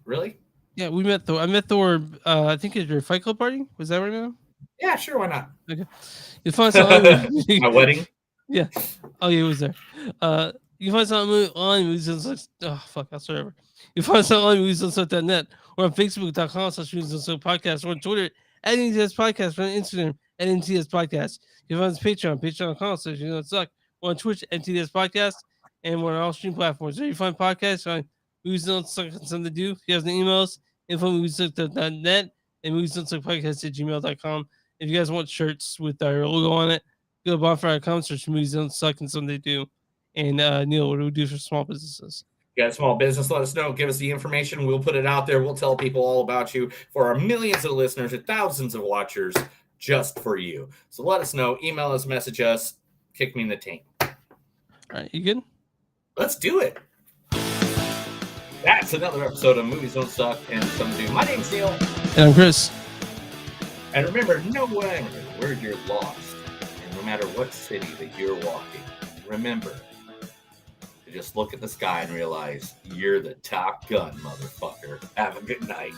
Really? Yeah, we met Thor. I met Thor. I think at your Fight Club party. Was that right now? Yeah, sure. Why not? Okay. You find something. My wedding. Yeah. Oh, yeah, it was there. You find something on movies. Oh fuck! I'll start over. You find something on movies.net or on Facebook.com/movies.podcast or on Twitter at NTS Podcast or on Instagram at NTS Podcast. You find us Patreon.com/suck or on Twitch NTS Podcast and we're on all stream platforms. So you find podcasts on Movies Don't Suck and Something to Do. If you have any emails, info@movies.net and movies.don't.suck@gmail.com. If you guys want shirts with our logo on it, go to bonfire.com, search Movies Don't Suck and Something to Do. And Neil, what do we do for small businesses? You got a small business, let us know. Give us the information. We'll put it out there. We'll tell people all about you for our millions of listeners and thousands of watchers just for you. So let us know. Email us, message us, kick me in the taint. All right, you good? Let's do it. That's another episode of Movies Don't Suck and Some Do. My name's Neil. And I'm Chris. And remember, no matter where you're lost, and no matter what city that you're walking, remember, just look at the sky and realize you're the Top Gun, motherfucker. Have a good night.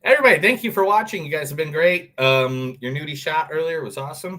Everybody, thank you for watching. You guys have been great. Your nudie shot earlier was awesome.